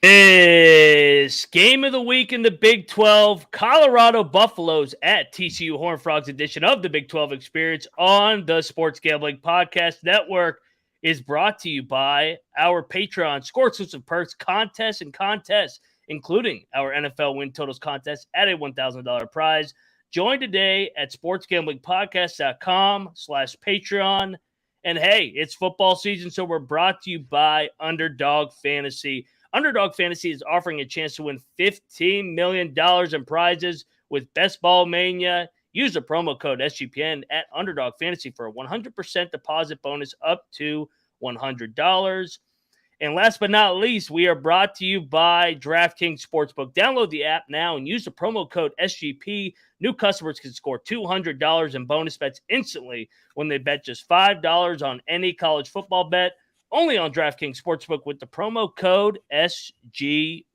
Is game of the week in the Big 12, Colorado Buffaloes at TCU Horned Frogs edition of the Big 12 Experience on the Sports Gambling Podcast Network is brought to you by our Patreon score exclusive perks, contests, including our NFL win totals contest at a $1,000 prize. Join today at sportsgamblingpodcast.com/Patreon. And hey, it's football season, so we're brought to you by Underdog Fantasy. Underdog Fantasy is offering a chance to win $15 million in prizes with Best Ball Mania. Use the promo code SGPN at Underdog Fantasy for a 100% deposit bonus up to $100. And last but not least, we are brought to you by DraftKings Sportsbook. Download the app now and use the promo code SGP. New customers can score $200 in bonus bets instantly when they bet just $5 on any college football bet. Only on DraftKings Sportsbook with the promo code SGP.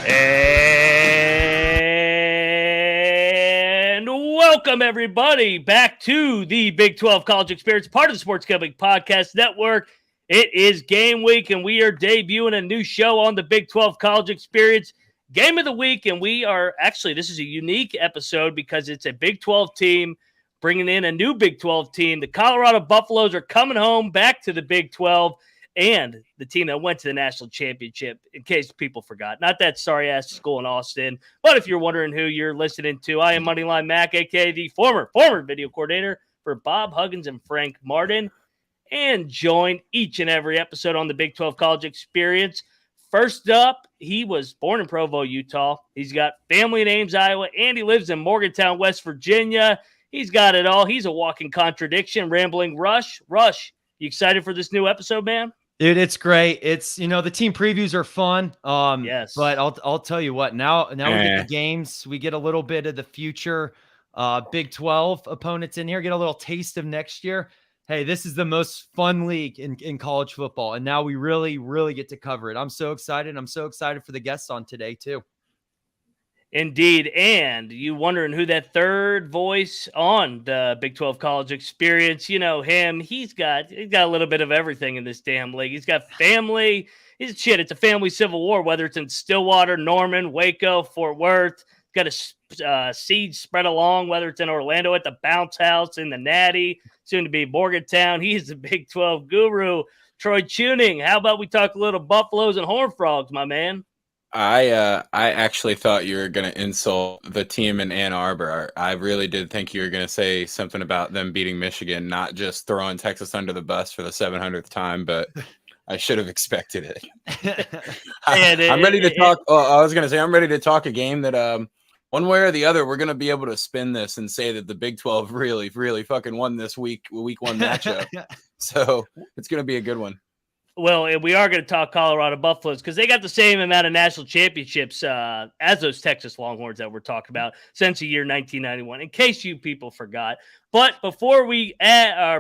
And welcome, everybody, back to the Big 12 College Experience, part of the Sports Gambling Podcast Network. It is game week, and we are debuting a new show on the Big 12 College Experience, Game of the Week. And we are actually, this is a unique episode because it's a Big 12 team bringing in a new Big 12 team. The Colorado Buffaloes are coming home back to the Big 12. And the team that went to the national championship, in case people forgot. Not that sorry-ass school in Austin, but if you're wondering who you're listening to, I am Moneyline Mack, a.k.a. the former video coordinator for Bob Huggins and Frank Martin, and join each and every episode on the Big 12 College Experience. First up, he was born in Provo, Utah. He's got family in Ames, Iowa, and he lives in Morgantown, West Virginia. He's got it all. He's a walking contradiction, rambling Rush. Rush, you excited for this new episode, man? Dude, it's great. It's, the team previews are fun. Yes. But I'll tell you what, now we get the games. We get a little bit of the future Big 12 opponents in here, get a little taste of next year. Hey, this is the most fun league in college football. And now we really, really get to cover it. I'm so excited. I'm so excited for the guests on today too. Indeed. And you wondering who that third voice on the Big 12 College Experience, you know him, he's got a little bit of everything in this damn league. He's got family. It's a family civil war, whether it's in Stillwater, Norman, Waco, Fort Worth. Got a seed spread along, whether it's in Orlando at the Bounce House, in the Natty, soon to be Morgantown. He's the Big 12 guru. Troy Chewning, how about we talk a little Buffaloes and Horned Frogs, my man? I actually thought you were going to insult the team in Ann Arbor. I really did think you were going to say something about them beating Michigan, not just throwing Texas under the bus for the 700th time, but I should have expected it. I'm ready to talk. I was going to say, I'm ready to talk a game that one way or the other, we're going to be able to spin this and say that the Big 12 really, really fucking won this week one matchup. So it's going to be a good one. Well, we are going to talk Colorado Buffaloes because they got the same amount of national championships as those Texas Longhorns that we're talking about since the year 1991, in case you people forgot. But before we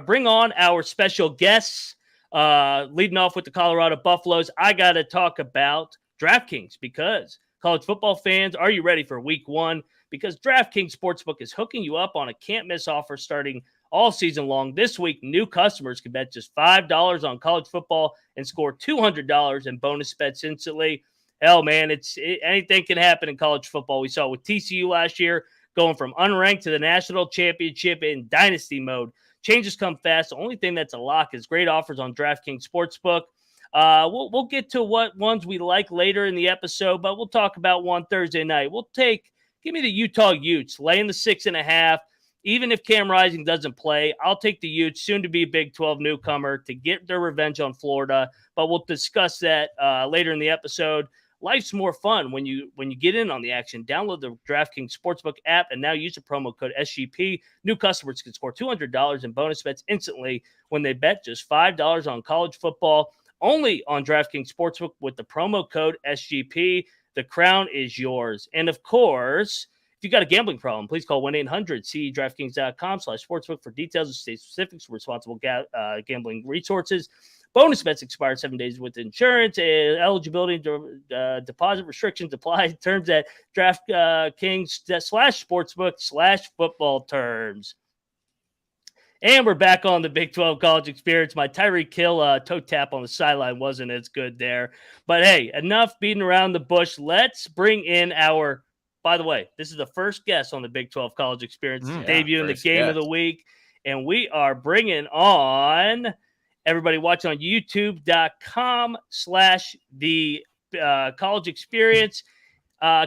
bring on our special guests, leading off with the Colorado Buffaloes, I got to talk about DraftKings because college football fans, are you ready for week one? Because DraftKings Sportsbook is hooking you up on a can't-miss offer starting all season long. This week, new customers can bet just $5 on college football and score $200 in bonus bets instantly. Hell, man, anything can happen in college football. We saw with TCU last year going from unranked to the national championship in dynasty mode. Changes come fast. The only thing that's a lock is great offers on DraftKings Sportsbook. We'll get to what ones we like later in the episode, but we'll talk about one Thursday night. Give me the Utah Utes, laying the 6.5. Even if Cam Rising doesn't play, I'll take the Utes, soon to be a Big 12 newcomer, to get their revenge on Florida. But we'll discuss that later in the episode. Life's more fun when you get in on the action. Download the DraftKings Sportsbook app and now use the promo code SGP. New customers can score $200 in bonus bets instantly when they bet just $5 on college football. Only on DraftKings Sportsbook with the promo code SGP. The crown is yours. And of course, If you got a gambling problem, please call 1-800-DraftKings.com/sportsbook for details and state specifics for responsible gambling resources. Bonus bets expire 7 days with insurance. Eligibility deposit restrictions apply. Terms at DraftKings/sportsbook/football terms. And we're back on the Big 12 college experience. My Tyreek Hill toe tap on the sideline wasn't as good there. But hey, enough beating around the bush. Let's bring in our, by the way, this is the first guest on the Big 12 college experience, debuting the game of the week. And we are bringing on everybody watching on youtube.com/the college experience.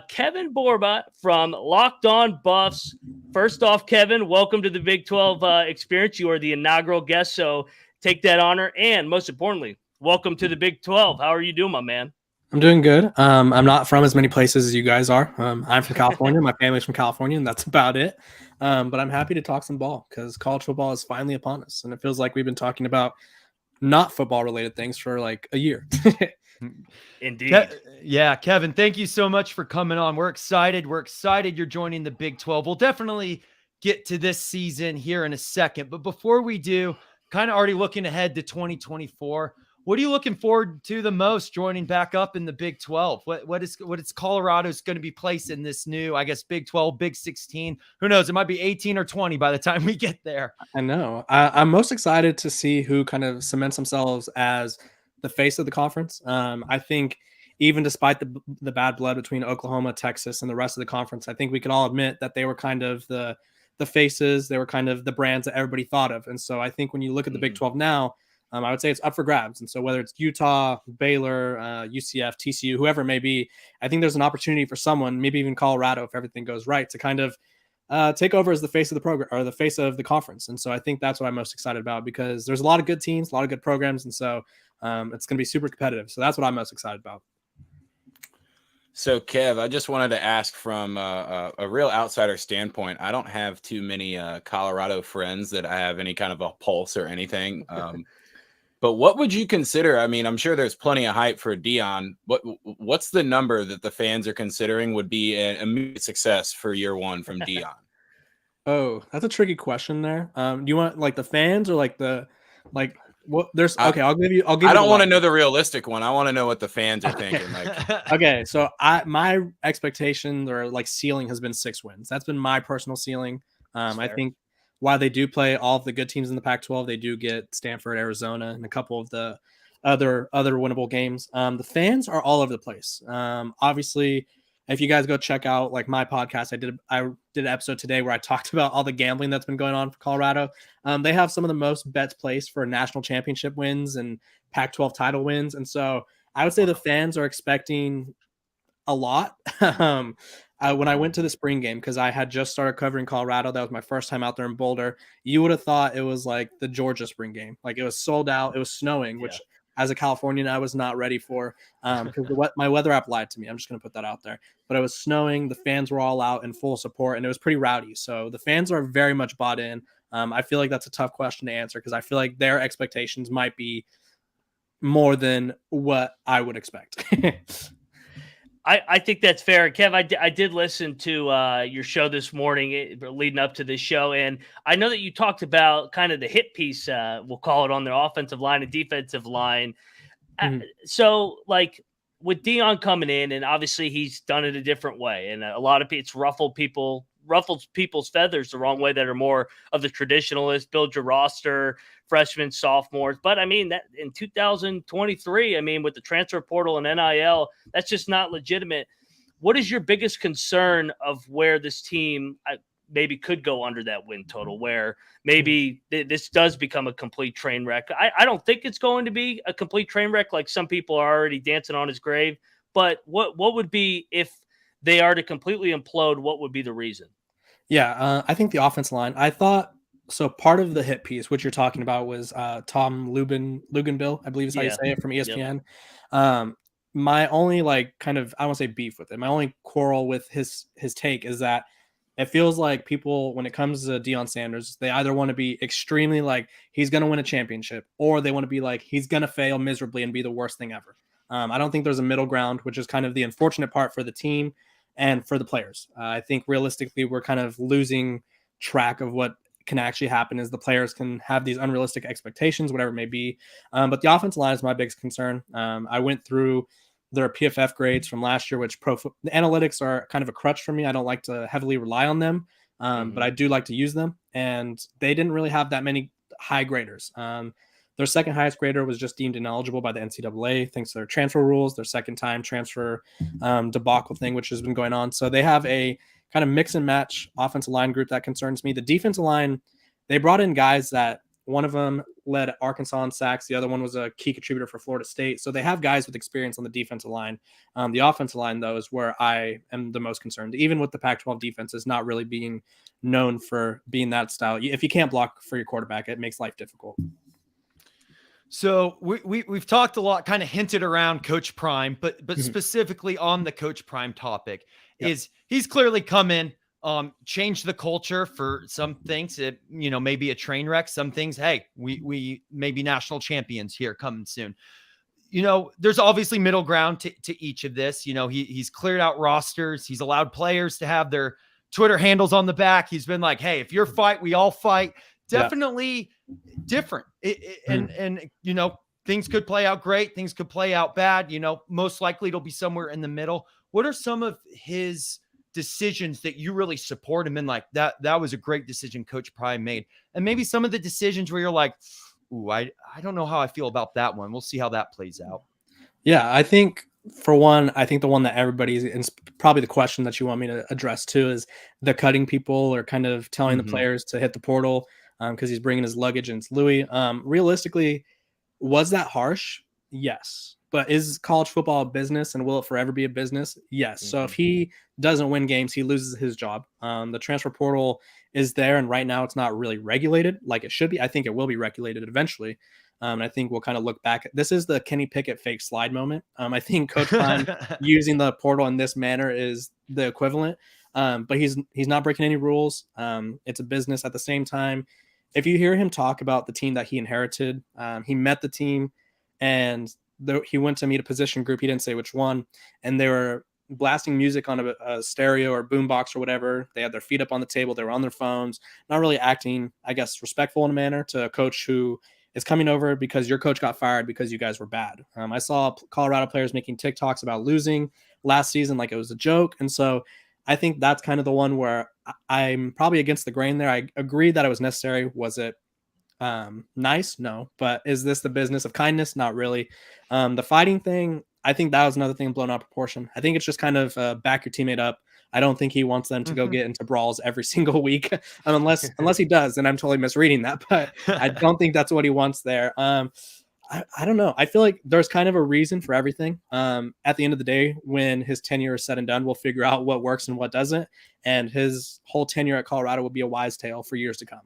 Kevin Borba from Locked On Buffs. First off, Kevin, welcome to the Big 12 experience. You are the inaugural guest, so take that honor. And most importantly, welcome to the Big 12. How are you doing, my man? I'm doing good. I'm not from as many places as you guys are. I'm from California. My family's from California, and that's about it. But I'm happy to talk some ball because college football is finally upon us. And it feels like we've been talking about not football-related things for like a year. Indeed. Kevin, thank you so much for coming on. We're excited. We're excited you're joining the Big 12. We'll definitely get to this season here in a second. But before we do, kind of already looking ahead to 2024, what are you looking forward to the most joining back up in the Big 12? What is Colorado's going to be placed in this new, I guess, Big 12, Big 16? Who knows? It might be 18 or 20 by the time we get there. I know. I'm most excited to see who kind of cements themselves as the face of the conference. I think even despite the bad blood between Oklahoma, Texas, and the rest of the conference, I think we can all admit that they were kind of the faces. They were kind of the brands that everybody thought of. And so I think when you look at the Big 12 now, I would say it's up for grabs. And so whether it's Utah, Baylor, UCF, TCU, whoever it may be, I think there's an opportunity for someone, maybe even Colorado, if everything goes right, to kind of take over as the face of the program or the face of the conference. And so I think that's what I'm most excited about because there's a lot of good teams, a lot of good programs. And so it's going to be super competitive. So that's what I'm most excited about. So, Kev, I just wanted to ask from a real outsider standpoint. I don't have too many Colorado friends that I have any kind of a pulse or anything. But what would you consider? I mean, I'm sure there's plenty of hype for Dion. What's the number that the fans are considering would be an immediate success for year one from Dion? Oh, that's a tricky question there. Do you want like the fans or like what there's okay, I'll give I don't want to know the realistic one. I want to know what the fans are thinking. Like, okay, so my expectation or like ceiling has been 6 wins. That's been my personal ceiling. I think while they do play all of the good teams in the Pac-12, they do get Stanford, Arizona, and a couple of the other winnable games. The fans are all over the place. Obviously, if you guys go check out like my podcast, I did an episode today where I talked about all the gambling that's been going on for Colorado. They have some of the most bets placed for national championship wins and Pac-12 title wins. And so I would say the fans are expecting a lot. When I went to the spring game, because I had just started covering Colorado, that was my first time out there in Boulder. You would have thought it was like the Georgia spring game. Like it was sold out. It was snowing, which as a Californian, I was not ready for because my weather app lied to me. I'm just going to put that out there. But it was snowing. The fans were all out in full support, and it was pretty rowdy. So the fans are very much bought in. I feel like that's a tough question to answer because I feel like their expectations might be more than what I would expect. I think that's fair. Kev, I did listen to your show this morning leading up to this show, and I know that you talked about kind of the hit piece, we'll call it, on their offensive line and defensive line. Mm-hmm. So, like, with Dion coming in, and obviously he's done it a different way, and a lot of it's ruffles people's feathers the wrong way that are more of the traditionalist, build your roster, freshmen, sophomores. But I mean, that in 2023, I mean, with the transfer portal and NIL, that's just not legitimate. What is your biggest concern of where this team maybe could go under that win total, where maybe this does become a complete train wreck? I don't think it's going to be a complete train wreck like some people are already dancing on his grave. But what would be, if they are to completely implode, what would be the reason? Yeah, I think the offensive line. I thought so. Part of the hit piece, which you're talking about, was Tom Luginbill, I believe is how you say it, from ESPN. Yep. My only I won't say beef with it. My only quarrel with his take is that it feels like people, when it comes to Deion Sanders, they either want to be extremely like he's going to win a championship, or they want to be like he's going to fail miserably and be the worst thing ever. I don't think there's a middle ground, which is kind of the unfortunate part for the team. and for the players. I think realistically, we're kind of losing track of what can actually happen is the players can have these unrealistic expectations, whatever it may be. But the offensive line is my biggest concern. I went through their PFF grades from last year, which the analytics are kind of a crutch for me. I don't like to heavily rely on them, but I do like to use them. And they didn't really have that many high graders. Their second highest grader was just deemed ineligible by the NCAA thanks to their transfer rules, their second time transfer debacle thing, which has been going on. So they have a kind of mix and match offensive line group that concerns me. The defensive line, they brought in guys that one of them led Arkansas in sacks. The other one was a key contributor for Florida State. So they have guys with experience on the defensive line. The offensive line, though, is where I am the most concerned. Even with the Pac-12 defense is not really being known for being that style. If you can't block for your quarterback, it makes life difficult. So we've talked a lot, kind of hinted around Coach Prime, but specifically on the Coach Prime topic is he's clearly come in, changed the culture for some things. It, maybe a train wreck. Some things, hey, we may be national champions here coming soon. There's obviously middle ground to each of this. He's cleared out rosters. He's allowed players to have their Twitter handles on the back. He's been like, hey, if you're fight, we all fight. Definitely different. And things could play out great. Things could play out bad. Most likely it'll be somewhere in the middle. What are some of his decisions that you really support him in? Like that was a great decision Coach Prime made. And maybe some of the decisions where you're like, ooh, I don't know how I feel about that one. We'll see how that plays out. Yeah, I think for one, the one that everybody's, and probably the question that you want me to address too, is the cutting people or kind of telling the players to hit the portal because he's bringing his luggage and it's Louis. Realistically, was that harsh? Yes. But is college football a business and will it forever be a business? Yes. So if he doesn't win games, he loses his job. The transfer portal is there, and right now it's not really regulated like it should be. I think it will be regulated eventually. And I think we'll kind of look back. This is the Kenny Pickett fake slide moment. I think Coach Prime using the portal in this manner is the equivalent. But he's not breaking any rules. It's a business at the same time. If you hear him talk about the team that he inherited, he met the team and he went to meet a position group. He didn't say which one. And they were blasting music on a stereo or boombox or whatever. They had their feet up on the table. They were on their phones, not really acting, I guess, respectful in a manner to a coach who is coming over because your coach got fired because you guys were bad. I saw Colorado players making TikToks about losing last season like it was a joke. And so I think that's kind of the one where I'm probably against the grain there. I agree that it was necessary. Was it nice? No. But is this the business of kindness? Not really. The fighting thing, I think that was another thing blown out of proportion. I think it's just kind of back your teammate up. I don't think he wants them to go get into brawls every single week, unless he does, and I'm totally misreading that. But I don't think that's what he wants there. I don't know. I feel like there's kind of a reason for everything. At the end of the day, when his tenure is said and done, we'll figure out what works and what doesn't. And his whole tenure at Colorado will be a wise tale for years to come.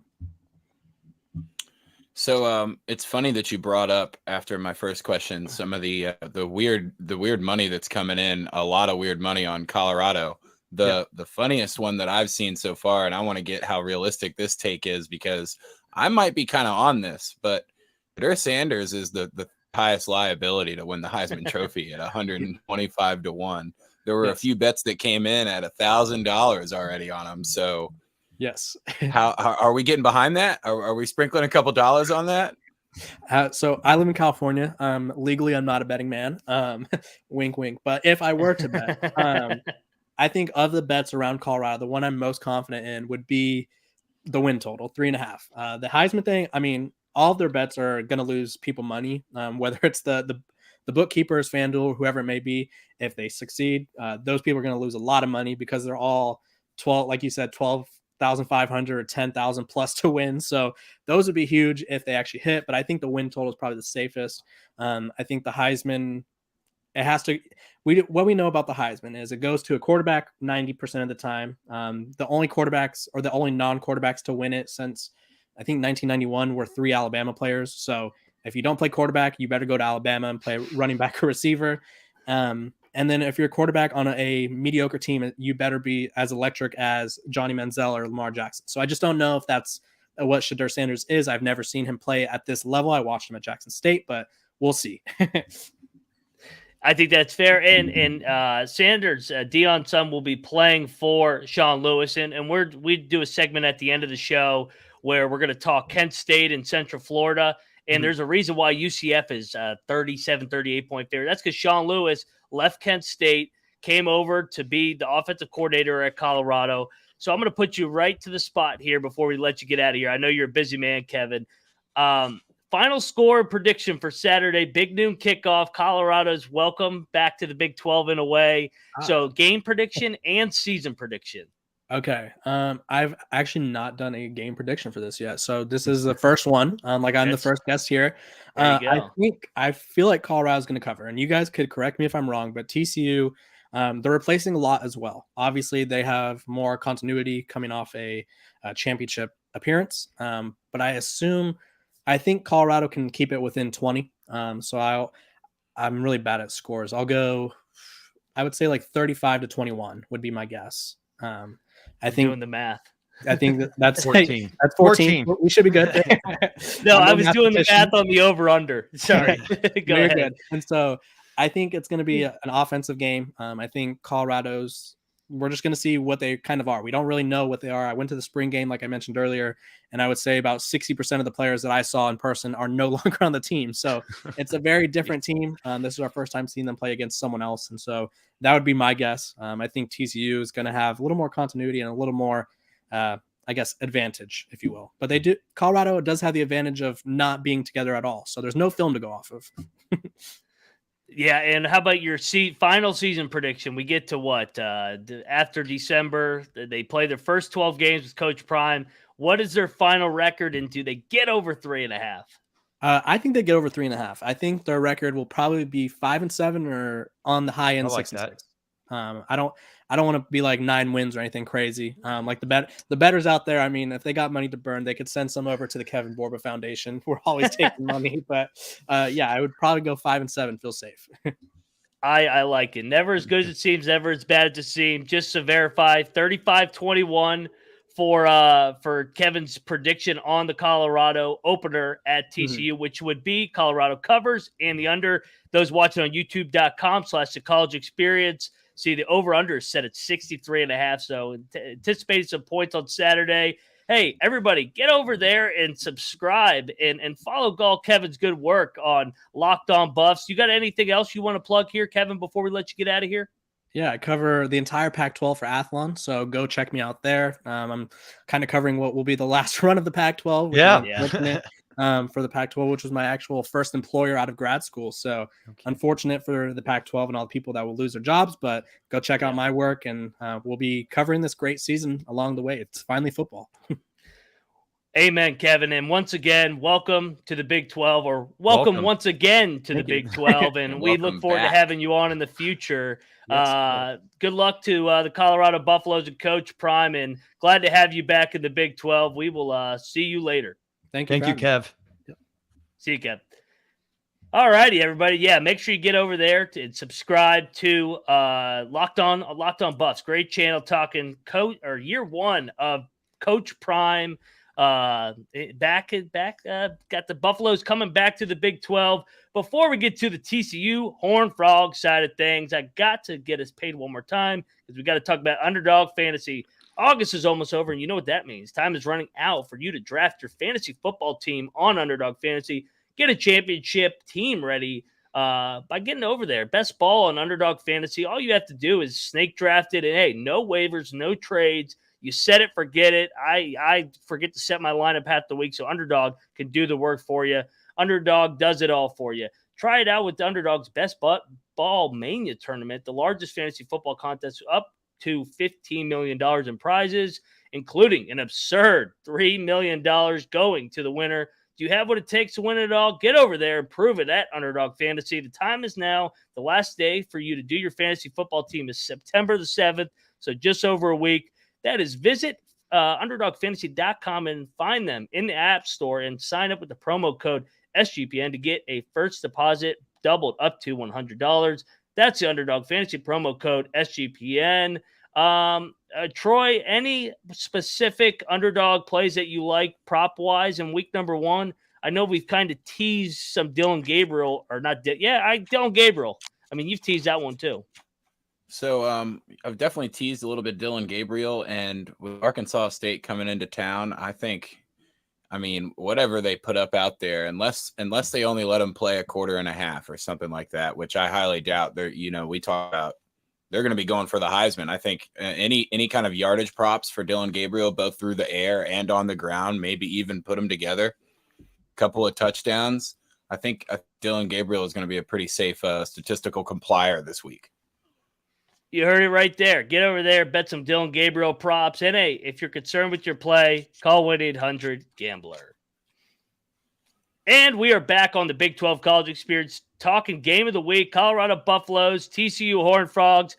So it's funny that you brought up after my first question some of the weird money that's coming in. A lot of weird money on Colorado. The funniest one that I've seen so far, and I want to get how realistic this take is because I might be kind of on this, but Dur Sanders is the highest liability to win the Heisman Trophy at 125 to 1. There were a few bets that came in at $1,000 already on him. So yes, how are we getting behind that? Are we sprinkling a couple dollars on that? So I live in California. Legally, I'm not a betting man. Wink, wink. But if I were to bet, I think of the bets around Colorado, the one I'm most confident in would be the win total, 3.5. The Heisman thing, I mean, all of their bets are going to lose people money, whether it's the bookkeepers, FanDuel, whoever it may be. If they succeed, those people are going to lose a lot of money because they're all 12, like you said, 12,500 or 10,000 plus to win. So those would be huge if they actually hit. But I think the win total is probably the safest. I think the Heisman, it has to. What we know about the Heisman is it goes to a quarterback 90% of the time. The only quarterbacks or the only non-quarterbacks to win it since I think 1991 were 3 Alabama players. So if you don't play quarterback, you better go to Alabama and play running back or receiver. And then if you're a quarterback on a mediocre team, you better be as electric as Johnny Manziel or Lamar Jackson. So I just don't know if that's what Dur Sanders is. I've never seen him play at this level. I watched him at Jackson State, but we'll see. I think that's fair. And Sanders, Dion's son, will be playing for Sean Lewis. And we do a segment at the end of the show where we're going to talk Kent State and Central Florida. And there's a reason why UCF is 38-point favorite. That's because Sean Lewis left Kent State, came over to be the offensive coordinator at Colorado. So I'm going to put you right to the spot here before we let you get out of here. I know you're a busy man, Kevin. Final score prediction for Saturday, Big Noon Kickoff. Colorado's welcome back to the Big 12 in a way. So game prediction and season prediction. Okay. I've actually not done a game prediction for this yet. So this is the first one. I'm the first guest here. I feel like Colorado's going to cover, and you guys could correct me if I'm wrong, but TCU, they're replacing a lot as well. Obviously, they have more continuity coming off a championship appearance. But I think Colorado can keep it within 20. So I'm really bad at scores. I would say like 35-21 would be my guess. I think doing the math. I think that's 14. That's 14. We should be good. No, I was doing the math on the over under. Sorry. Go ahead. Good. And so I think it's going to be an offensive game. I think we're just going to see what they kind of are. We don't really know what they are. I went to the spring game, like I mentioned earlier, and I would say about 60% of the players that I saw in person are no longer on the team. So it's a very different team. This is our first time seeing them play against someone else. And so that would be my guess. I think TCU is going to have a little more continuity and a little more, advantage, if you will. But Colorado does have the advantage of not being together at all. So there's no film to go off of. Yeah, and how about your final season prediction? We get to what? After December, they play their first 12 games with Coach Prime. What is their final record, and do they get over 3.5? I think they get over 3.5. I think their record will probably be 5-7 or on the high end 6-6. I don't want to be like 9 wins or anything crazy. Like the bettors out there, I mean, if they got money to burn, they could send some over to the Kevin Borba Foundation. We're always taking money, but I would probably go 5-7. Feel safe. I like it. Never as good as it seems, never as bad as it seems. Just to verify, 35-21 for Kevin's prediction on the Colorado opener at TCU, which would be Colorado covers and the under. Those watching on youtube.com/the college experience. See, the over-under is set at 63.5, so anticipating some points on Saturday. Hey, everybody, get over there and subscribe and follow Kevin's good work on Locked On Buffs. You got anything else you want to plug here, Kevin, before we let you get out of here? Yeah, I cover the entire Pac-12 for Athlon, so go check me out there. I'm kind of covering what will be the last run of the Pac-12. For the Pac-12, which was my actual first employer out of grad school. So unfortunate for the Pac-12 and all the people that will lose their jobs, but go check out my work, and we'll be covering this great season along the way. It's finally football. Amen, Kevin. And once again, welcome to the Big 12, or welcome once again to the Big 12. And we look forward to having you on in the future. Yes, good luck to the Colorado Buffaloes and Coach Prime, and glad to have you back in the Big 12. We will see you later. Thank you, Kev. Yep. See you, Kev. All righty, everybody. Yeah, make sure you get over there and subscribe to Locked On Buffs. Great channel talking year one of Coach Prime. Got the Buffaloes coming back to the Big 12. Before we get to the TCU Horned Frog side of things, I got to get us paid one more time because we got to talk about Underdog Fantasy. August is almost over, and you know what that means. Time is running out for you to draft your fantasy football team on Underdog Fantasy. Get a championship team ready by getting over there. Best ball on Underdog Fantasy. All you have to do is snake draft it, and hey, no waivers, no trades. You set it, forget it. I forget to set my lineup half the week, so Underdog can do the work for you. Underdog does it all for you. Try it out with the Underdog's Best Ball Mania Tournament, the largest fantasy football contest up to $15 million in prizes, including an absurd $3 million going to the winner. Do you have what it takes to win it all? Get over there and prove it at Underdog Fantasy. The time is now. The last day for you to do your fantasy football team is September the 7th, so just over a week. That is visit UnderdogFantasy.com and find them in the App Store and sign up with the promo code SGPN to get a first deposit doubled up to $100. That's the Underdog Fantasy promo code SGPN. Troy, any specific Underdog plays that you like prop-wise in week number 1? I know we've kind of teased some Dylan Gabriel, or not. Dylan Gabriel. I mean, you've teased that one too. So I've definitely teased a little bit Dylan Gabriel, and with Arkansas State coming into town, I mean, whatever they put up out there, unless they only let them play a quarter and a half or something like that, which I highly doubt. We talk about they're going to be going for the Heisman. I think any kind of yardage props for Dylan Gabriel, both through the air and on the ground, maybe even put them together, a couple of touchdowns. I think Dylan Gabriel is going to be a pretty safe statistical complier this week. You heard it right there. Get over there, bet some Dylan Gabriel props. And hey, if you're concerned with your play, call 1-800-GAMBLER. And we are back on the Big 12 College Experience talking game of the week. Colorado Buffaloes, TCU Horned Frogs.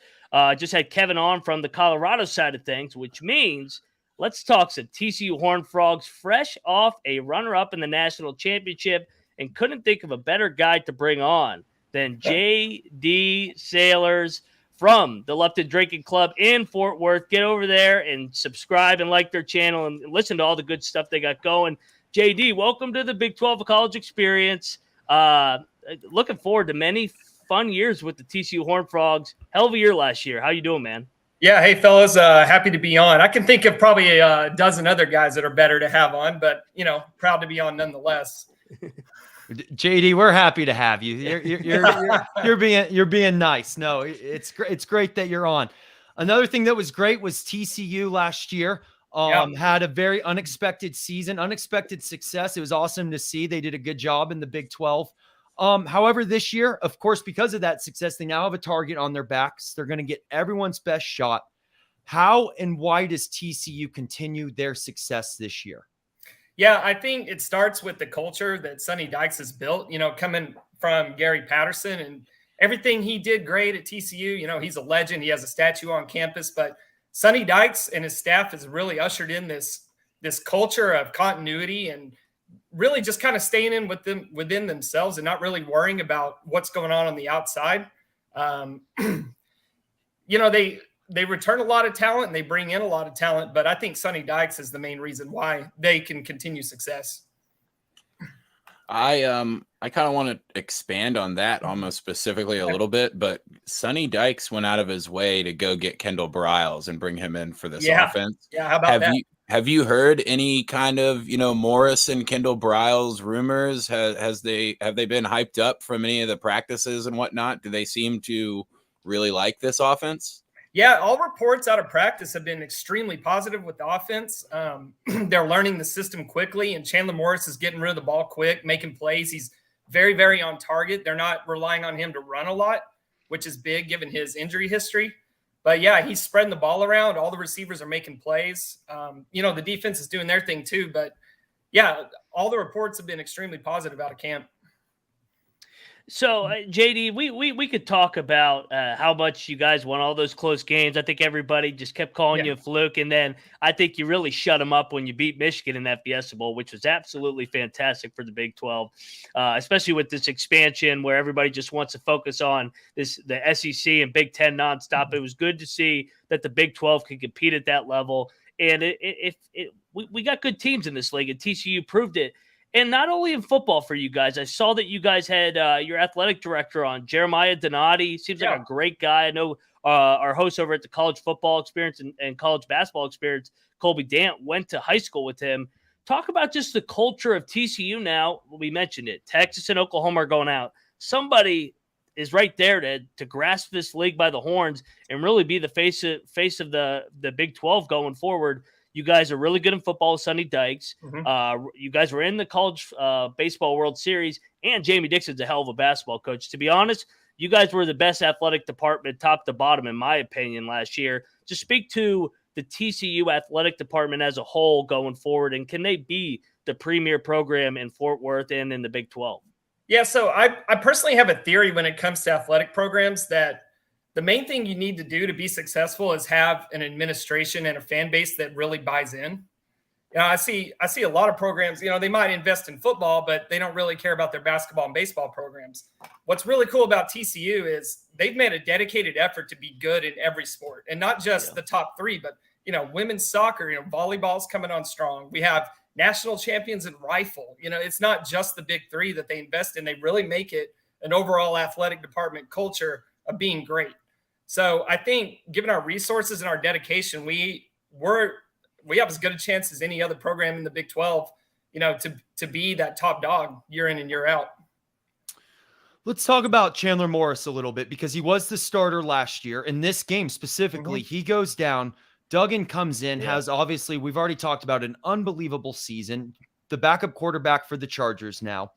Just had Kevin on from the Colorado side of things, which means let's talk some TCU Horned Frogs fresh off a runner-up in the national championship, and couldn't think of a better guy to bring on than J.D. Sailors from the Lupton Drinking Club in Fort Worth. Get over there and subscribe and like their channel and listen to all the good stuff they got going. JD, welcome to the Big 12 College Experience. Looking forward to many fun years with the TCU Horned Frogs. Hell of a year last year. How you doing, man? Yeah, hey, fellas, happy to be on. I can think of probably a dozen other guys that are better to have on, but, proud to be on nonetheless. JD, we're happy to have you. You're being nice. No, it's great. It's great that you're on. Another thing that was great was TCU last year. Had a very unexpected season, unexpected success. It was awesome to see. They did a good job in the Big 12. However, this year, of course, because of that success, they now have a target on their backs. They're going to get everyone's best shot. How and why does TCU continue their success this year? Yeah, I think it starts with the culture that Sonny Dykes has built, coming from Gary Patterson and everything he did great at TCU. He's a legend. He has a statue on campus, but Sonny Dykes and his staff has really ushered in this culture of continuity and really just kind of staying in within themselves and not really worrying about what's going on the outside. They return a lot of talent and they bring in a lot of talent, but I think Sonny Dykes is the main reason why they can continue success. I kind of want to expand on that almost specifically a little bit, but Sonny Dykes went out of his way to go get Kendall Briles and bring him in for this offense. Yeah, how about that? Have you heard any kind of, Morris and Kendall Briles rumors? Have they been hyped up from any of the practices and whatnot? Do they seem to really like this offense? Yeah, all reports out of practice have been extremely positive with the offense. They're learning the system quickly, and Chandler Morris is getting rid of the ball quick, making plays. He's very, very on target. They're not relying on him to run a lot, which is big given his injury history. But, yeah, he's spreading the ball around. All the receivers are making plays. The defense is doing their thing too. But, yeah, all the reports have been extremely positive out of camp. So, JD, we could talk about how much you guys won all those close games. I think everybody just kept calling you a fluke. And then I think you really shut them up when you beat Michigan in that Fiesta Bowl, which was absolutely fantastic for the Big 12, especially with this expansion where everybody just wants to focus on the SEC and Big 10 nonstop. It was good to see that the Big 12 could compete at that level. And we got good teams in this league, and TCU proved it. And not only in football for you guys, I saw that you guys had your athletic director on, Jeremiah Donati. Seems like a great guy. I know our host over at the College Football Experience and College Basketball Experience, Colby Dant, went to high school with him. Talk about just the culture of TCU now. We mentioned it. Texas and Oklahoma are going out. Somebody is right there to grasp this league by the horns and really be the face of the Big 12 going forward. You guys are really good in football with Sonny Dykes. Mm-hmm. You guys were in the College Baseball World Series, and Jamie Dixon's a hell of a basketball coach. To be honest, you guys were the best athletic department top to bottom, in my opinion, last year. Just speak to the TCU athletic department as a whole going forward, and can they be the premier program in Fort Worth and in the Big 12? Yeah, so I personally have a theory when it comes to athletic programs that the main thing you need to do to be successful is have an administration and a fan base that really buys in. I see a lot of programs, they might invest in football, but they don't really care about their basketball and baseball programs. What's really cool about TCU is they've made a dedicated effort to be good in every sport, and not just the top three, but, women's soccer, volleyball's coming on strong. We have national champions in rifle. It's not just the big three that they invest in. They really make it an overall athletic department culture of being great. So I think given our resources and our dedication, we have as good a chance as any other program in the Big 12, to be that top dog year in and year out. Let's talk about Chandler Morris a little bit, because he was the starter last year. In this game specifically, he goes down. Duggan comes in, has obviously, we've already talked about, an unbelievable season, the backup quarterback for the Chargers now.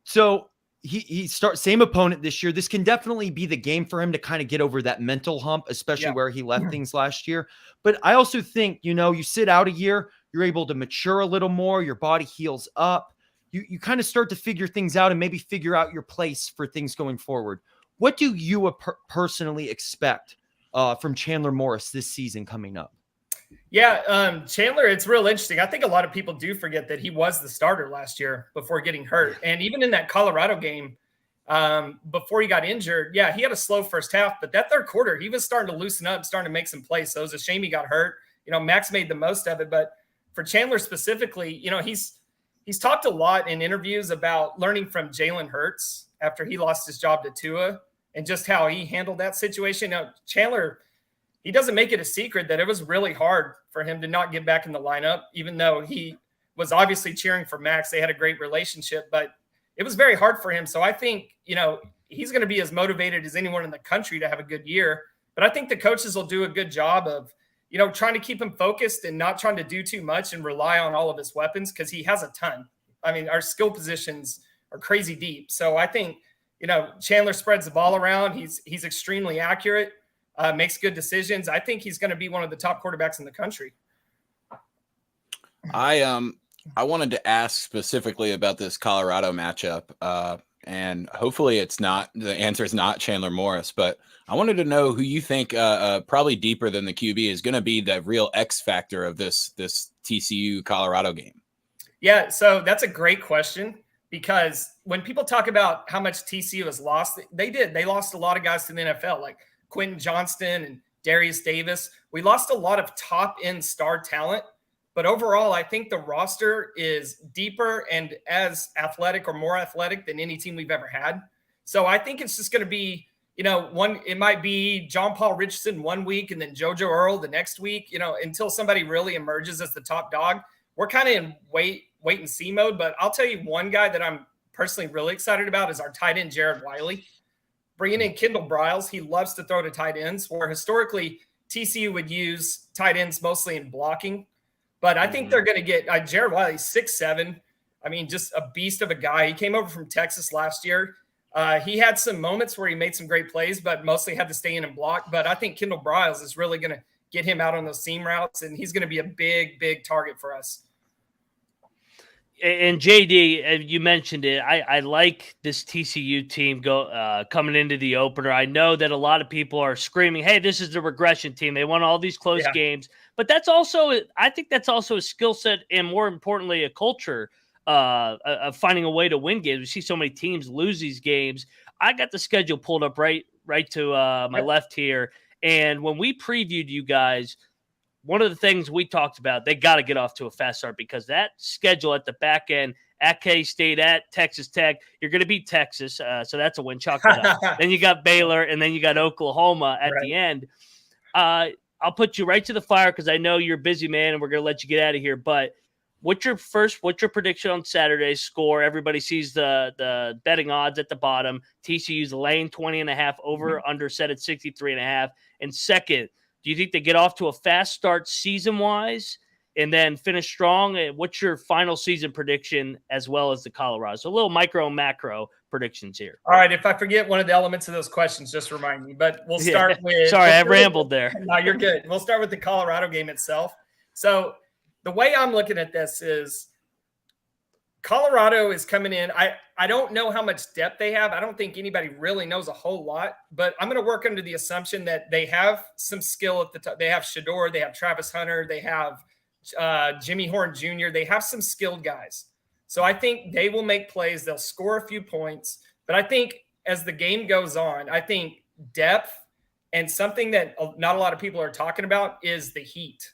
So he starts, same opponent this year. This can definitely be the game for him to kind of get over that mental hump, especially where he left things last year. But I also think, you sit out a year, you're able to mature a little more, your body heals up. You kind of start to figure things out and maybe figure out your place for things going forward. What do you personally expect from Chandler Morris this season coming up? Yeah, Chandler, it's real interesting. I think a lot of people do forget that he was the starter last year before getting hurt. And even in that Colorado game, before he got injured, he had a slow first half, but that third quarter, he was starting to loosen up, starting to make some plays. So it was a shame he got hurt. Max made the most of it. But for Chandler specifically, he's talked a lot in interviews about learning from Jalen Hurts after he lost his job to Tua and just how he handled that situation. Now, Chandler, he doesn't make it a secret that it was really hard for him to not get back in the lineup, even though he was obviously cheering for Max. They had a great relationship, but it was very hard for him. So I think, he's going to be as motivated as anyone in the country to have a good year. But I think the coaches will do a good job of, trying to keep him focused and not trying to do too much and rely on all of his weapons, because he has a ton. I mean, our skill positions are crazy deep. So I think, Chandler spreads the ball around. He's extremely accurate, makes good decisions. I think he's going to be one of the top quarterbacks in the country. I wanted to ask specifically about this Colorado matchup, and hopefully the answer is not Chandler Morris, but I wanted to know who you think probably deeper than the QB is going to be the real X factor of this TCU Colorado game. Yeah, so that's a great question, because when people talk about how much TCU has lost, they lost a lot of guys to the NFL, like Quentin Johnston and Darius Davis. We lost a lot of top end star talent, but overall, I think the roster is deeper and as athletic or more athletic than any team we've ever had. So I think it's just going to be, it might be John Paul Richardson one week and then JoJo Earl the next week, until somebody really emerges as the top dog. We're kind of in wait and see mode, but I'll tell you one guy that I'm personally really excited about is our tight end, Jared Wiley. Bringing in Kendall Briles, he loves to throw to tight ends, where historically TCU would use tight ends mostly in blocking. But I think they're going to get Jared Wiley, 6'7". I mean, just a beast of a guy. He came over from Texas last year. He had some moments where he made some great plays, but mostly had to stay in and block. But I think Kendall Briles is really going to get him out on those seam routes, and he's going to be a big, big target for us. And JD, you mentioned it. I like this TCU team coming into the opener. I know that a lot of people are screaming, "Hey, this is the regression team. They won all these close games." But I think that's also a skill set, and more importantly, a culture of finding a way to win games. We see so many teams lose these games. I got the schedule pulled up right to my left here, and when we previewed you guys, one of the things we talked about, they got to get off to a fast start, because that schedule at the back end, at K-State, at Texas Tech, you're going to beat Texas, so that's a win. Chalk it up. Then you got Baylor, and then you got Oklahoma at the end. I'll put you right to the fire, because I know you're a busy man, and we're going to let you get out of here. But what's your prediction on Saturday's score? Everybody sees the betting odds at the bottom. TCU's laying 20.5, over under set at 63.5. And second, do you think they get off to a fast start season-wise and then finish strong? What's your final season prediction, as well as the Colorado? So a little micro and macro predictions here. All right. If I forget one of the elements of those questions, just remind me. But we'll start with – Sorry, I rambled there. No, you're good. We'll start with the Colorado game itself. So the way I'm looking at this is Colorado is coming in. I don't know how much depth they have. I don't think anybody really knows a whole lot, but I'm going to work under the assumption that they have some skill at the top. They have Shador, they have Travis Hunter, they have Jimmy Horn Jr. They have some skilled guys. So I think they will make plays. They'll score a few points, but I think as the game goes on, I think depth and something that not a lot of people are talking about is the heat.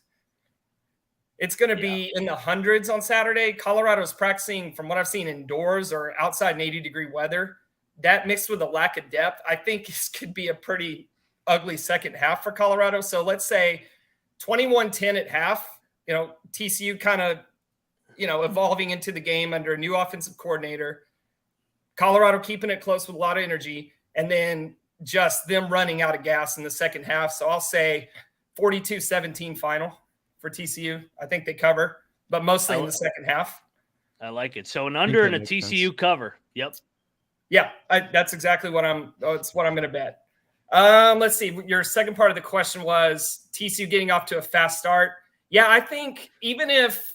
It's going to be in the hundreds on Saturday. Colorado's practicing, from what I've seen, indoors or outside in 80-degree weather. that mixed with a lack of depth, I think this could be a pretty ugly second half for Colorado. So let's say 21-10 at half, TCU kind of, evolving into the game under a new offensive coordinator, Colorado keeping it close with a lot of energy, and then just them running out of gas in the second half. So I'll say 42-17 final for TCU. I think they cover, but mostly in the second half. I like it. So an under and a TCU cover. Yep. Yeah, that's exactly what it's what I'm going to bet. Let's see. Your second part of the question was TCU getting off to a fast start. Yeah, I think even if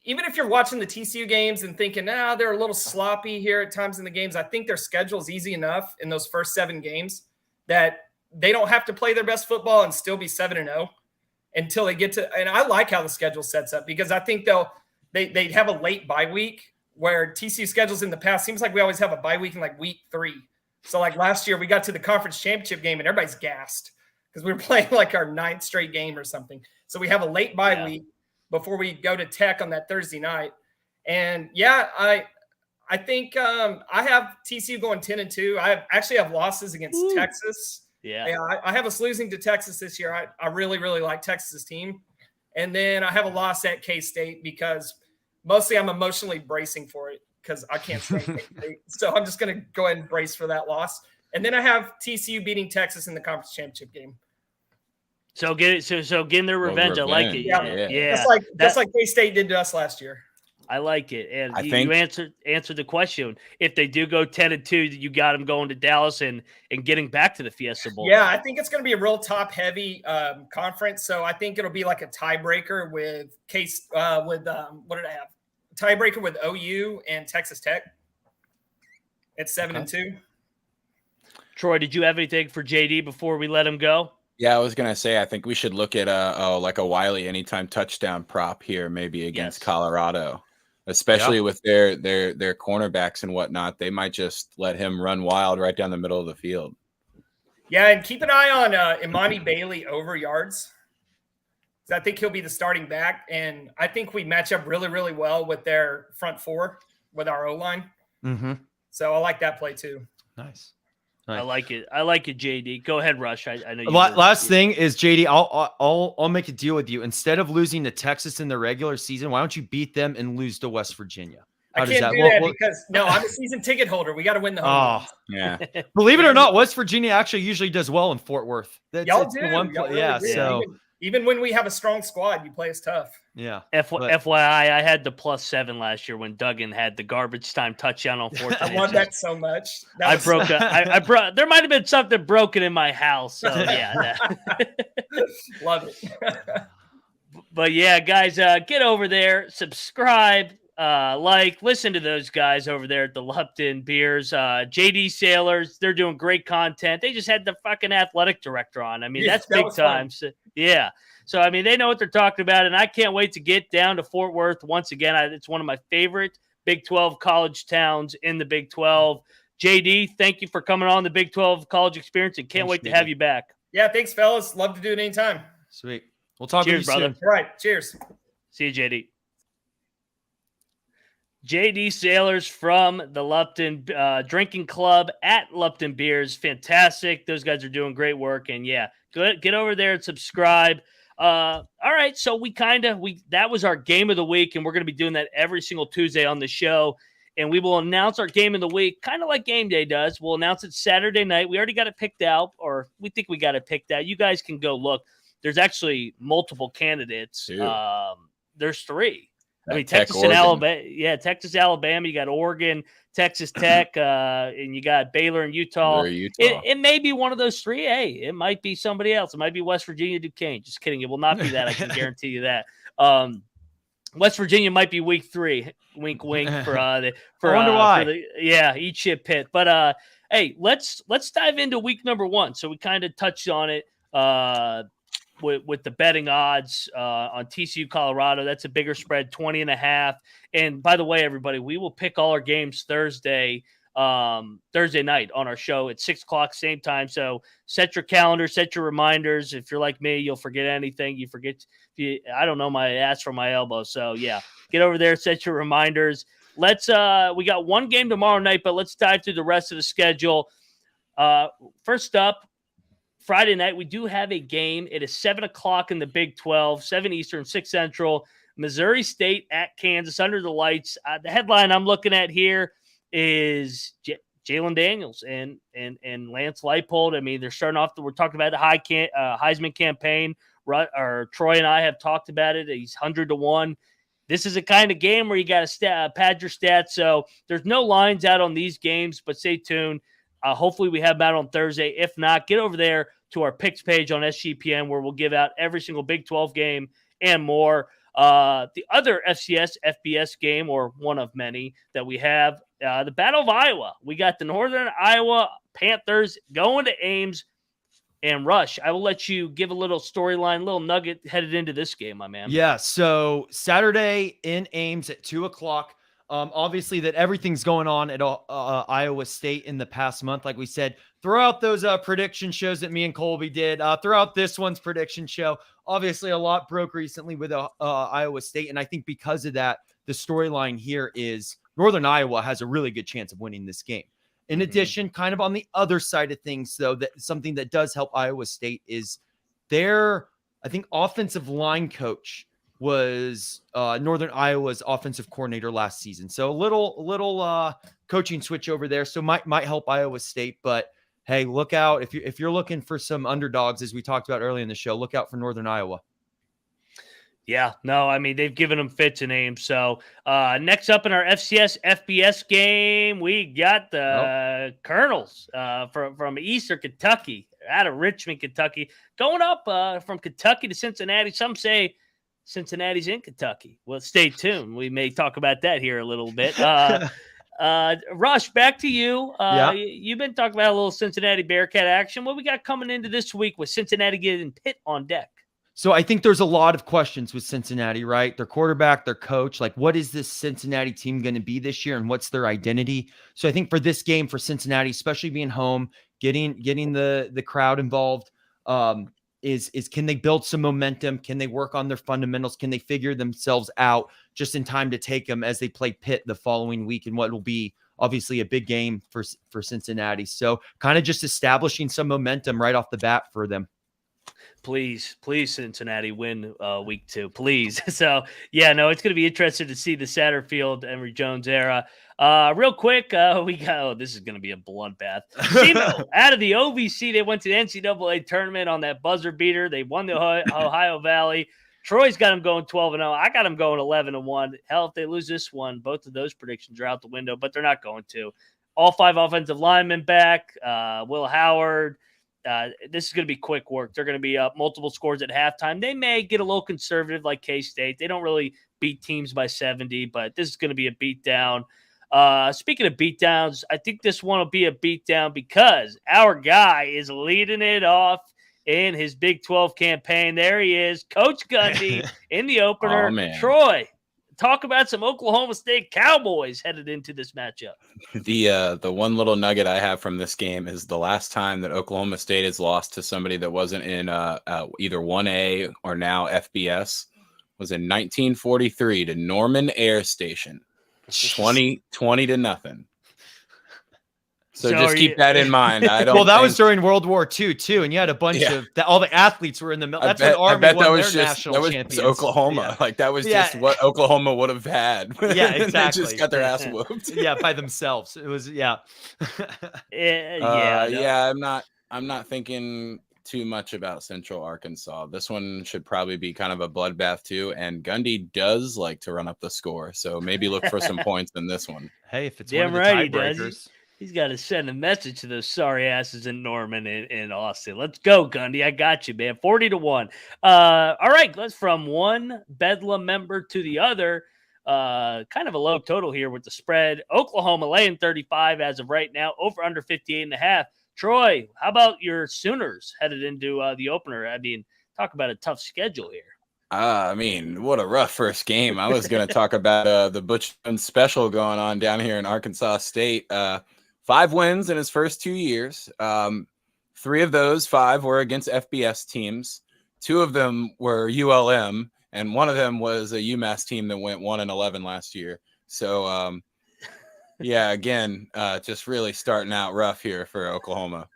you're watching the TCU games and thinking, they're a little sloppy here at times in the games, I think their schedule is easy enough in those first 7 games that they don't have to play their best football and still be 7-0 until they get to. And I like how the schedule sets up because I think they have a late bye week where TCU schedules in the past seems like we always have a bye week in like week 3. So like last year we got to the conference championship game and everybody's gassed because we were playing like our 9th straight game or something. So we have a late bye week before we go to Tech on that Thursday night. And I think I have TCU going 10-2. I actually have losses against Texas. Yeah. I have us losing to Texas this year. I really, really like Texas' team. And then I have a loss at K-State because mostly I'm emotionally bracing for it because I can't stand K-State. So I'm just going to go ahead and brace for that loss. And then I have TCU beating Texas in the conference championship game. So getting their revenge. I like it. Yeah. Just like K-State did to us last year. I like it. And you answered the question. If they do go 10-2, you got them going to Dallas and getting back to the Fiesta Bowl. Yeah, I think it's going to be a real top-heavy conference. So I think it'll be like a tiebreaker with what did I have? Tiebreaker with OU and Texas Tech. It's 7-2. Troy, did you have anything for JD before we let him go? Yeah, I was gonna say I think we should look at like a Wiley anytime touchdown prop here, maybe against Colorado, especially with their cornerbacks and whatnot. They might just let him run wild right down the middle of the field. Yeah, and keep an eye on Imani Bailey over yards. I think he'll be the starting back, and I think we match up really, really well with their front four with our O-line. Mm-hmm. So I like that play too. Nice. I like it. JD. Go ahead, Rush. I know. Last thing is, JD, I'll make a deal with you. Instead of losing to Texas in the regular season, why don't you beat them and lose to West Virginia? I can't do that because I'm a season ticket holder. We got to win the home games. Yeah. Believe it or not, West Virginia actually usually does well in Fort Worth. Y'all do. Yeah. So even when we have a strong squad, you play us tough. Yeah. FYI, I had the +7 last year when Duggan had the garbage time touchdown on 4th. I love that so much. I broke. There might have been something broken in my house. So yeah. Love it. But yeah, guys, get over there, subscribe, listen to those guys over there at the Lupton Beers, JD Sailors. They're doing great content. They just had the fucking athletic director on. I mean, that's big time. So, yeah. So, I mean, they know what they're talking about, and I can't wait to get down to Fort Worth once again. It's one of my favorite Big 12 college towns in the Big 12. JD, thank you for coming on the Big 12 college experience, and can't wait to have you back. Yeah, thanks, fellas. Love to do it anytime. Sweet. We'll talk to you brother. soon. All right. Cheers. See you, JD. JD Sailors from the Lupton Drinking Club at Lupton Beers. Fantastic. Those guys are doing great work. And yeah, get over there and subscribe. All right. So that was our game of the week, and we're going to be doing that every single Tuesday on the show. And we will announce our game of the week, kind of like Game Day does. We'll announce it Saturday night. We already got it picked out, or we think we got it picked out. You guys can go look. There's actually multiple candidates. There's 3. I mean, Texas and Alabama. Yeah, Texas, Alabama. You got Oregon, Texas Tech, and you got Baylor and Utah. It may be one of those 3. Hey, it might be somebody else. It might be West Virginia, Duquesne. Just kidding. It will not be that. I can guarantee you that. West Virginia might be week 3. Wink, wink. I wonder why. Eat shit pit. But hey, let's dive into week number 1. So we kind of touched on it. With the betting odds on TCU Colorado. That's a bigger spread, 20.5. And by the way, everybody, we will pick all our games Thursday night on our show at 6:00, same time. So set your calendar, set your reminders. If you're like me, you'll forget anything. I don't know my ass from my elbow. So yeah, get over there, set your reminders. let's we got one game tomorrow night, but let's dive through the rest of the schedule. First up, Friday night, we do have a game. It is 7 o'clock in the Big 12, 7 Eastern, 6 Central. Missouri State at Kansas under the lights. The headline I'm looking at here is Jalen Daniels and Lance Leipold. I mean, they're starting off. We're talking about the Heisman campaign. Troy and I have talked about it. He's 100-1. This is a kind of game where you got to pad your stats. So there's no lines out on these games, but stay tuned. Hopefully we have them out on Thursday. If not, get over there to our picks page on SGPN where we'll give out every single Big 12 game and more. The other FCS, FBS game, or one of many that we have, the Battle of Iowa. We got the Northern Iowa Panthers going to Ames. And Rush, I will let you give a little storyline, little nugget headed into this game, my man. Yeah, so Saturday in Ames at 2 o'clock. Obviously that everything's going on at Iowa State in the past month. Like we said, throughout those prediction shows that me and Colby did, throughout this one's prediction show, obviously a lot broke recently with Iowa State. And I think because of that, the storyline here is Northern Iowa has a really good chance of winning this game. In addition, kind of on the other side of things, though, that something that does help Iowa State is their, I think, offensive line coach was Northern Iowa's offensive coordinator last season. So a little coaching switch over there. So might help Iowa State. But hey, look out if you're looking for some underdogs, as we talked about earlier in the show. Look out for Northern Iowa. Yeah, no, I mean, they've given them fits and names. So next up in our FCS FBS game, we got the Colonels from Eastern Kentucky, out of Richmond, Kentucky, going up from Kentucky to Cincinnati. Some say Cincinnati's in Kentucky. Well, stay tuned. We may talk about that here a little bit. Rush, back to you. You've been talking about a little Cincinnati Bearcat action. What we got coming into this week with Cincinnati getting Pitt on deck? So I think there's a lot of questions with Cincinnati, right? Their quarterback, their coach, like what is this Cincinnati team going to be this year and what's their identity? So I think for this game for Cincinnati, especially being home, getting the crowd involved, is can they build some momentum? Can they work on their fundamentals? Can they figure themselves out just in time to take them as they play Pitt the following week in what will be obviously a big game for Cincinnati? So kind of just establishing some momentum right off the bat for them. Please, Cincinnati win week 2, please. So, yeah, no, it's going to be interesting to see the Satterfield, Emory Jones era. Real quick, we got, this is going to be a bloodbath. SEMO, out of the OVC, they went to the NCAA tournament on that buzzer beater. They won the Ohio Valley. Troy's got them going 12-0. I got them going 11-1. Hell, if they lose this one, both of those predictions are out the window, but they're not going to. All 5 offensive linemen back, Will Howard. This is going to be quick work. They're going to be up multiple scores at halftime. They may get a little conservative like K-State. They don't really beat teams by 70, but this is going to be a beatdown. Speaking of beatdowns, I think this one will be a beatdown because our guy is leading it off in his Big 12 campaign. There he is, Coach Gundy in the opener. Oh, man. Troy, talk about some Oklahoma State Cowboys headed into this matchup. The one little nugget I have from this game is the last time that Oklahoma State has lost to somebody that wasn't in either 1A or now FBS was in 1943 to Norman Air Station, 20-0. So just keep that in mind. I don't. Well, that was during World War II too, and you had a bunch of all the athletes were in the middle. That's when Army won their national champions. Oklahoma. Yeah. Like that was just what Oklahoma would have had. Yeah, exactly. They just got their ass whooped. Yeah, by themselves. It was I'm not thinking too much about Central Arkansas. This one should probably be kind of a bloodbath too. And Gundy does like to run up the score, so maybe look for some points in this one. Hey, if it's one of the tiebreakers. He's got to send a message to those sorry asses in Norman and Austin. Let's go, Gundy. I got you, man. 40-1. All right, let's from one Bedlam member to the other. Kind of a low total here with the spread. Oklahoma laying 35 as of right now, over under 58.5. Troy, how about your Sooners headed into the opener? I mean, talk about a tough schedule here. I mean, what a rough first game. I was going to talk about the Butch Jones special going on down here in Arkansas State. 5 wins in his first 2 years. 3 of those 5 were against FBS teams. 2 of them were ULM, and one of them was a UMass team that went 1-11 last year. So, yeah, again, just really starting out rough here for Oklahoma.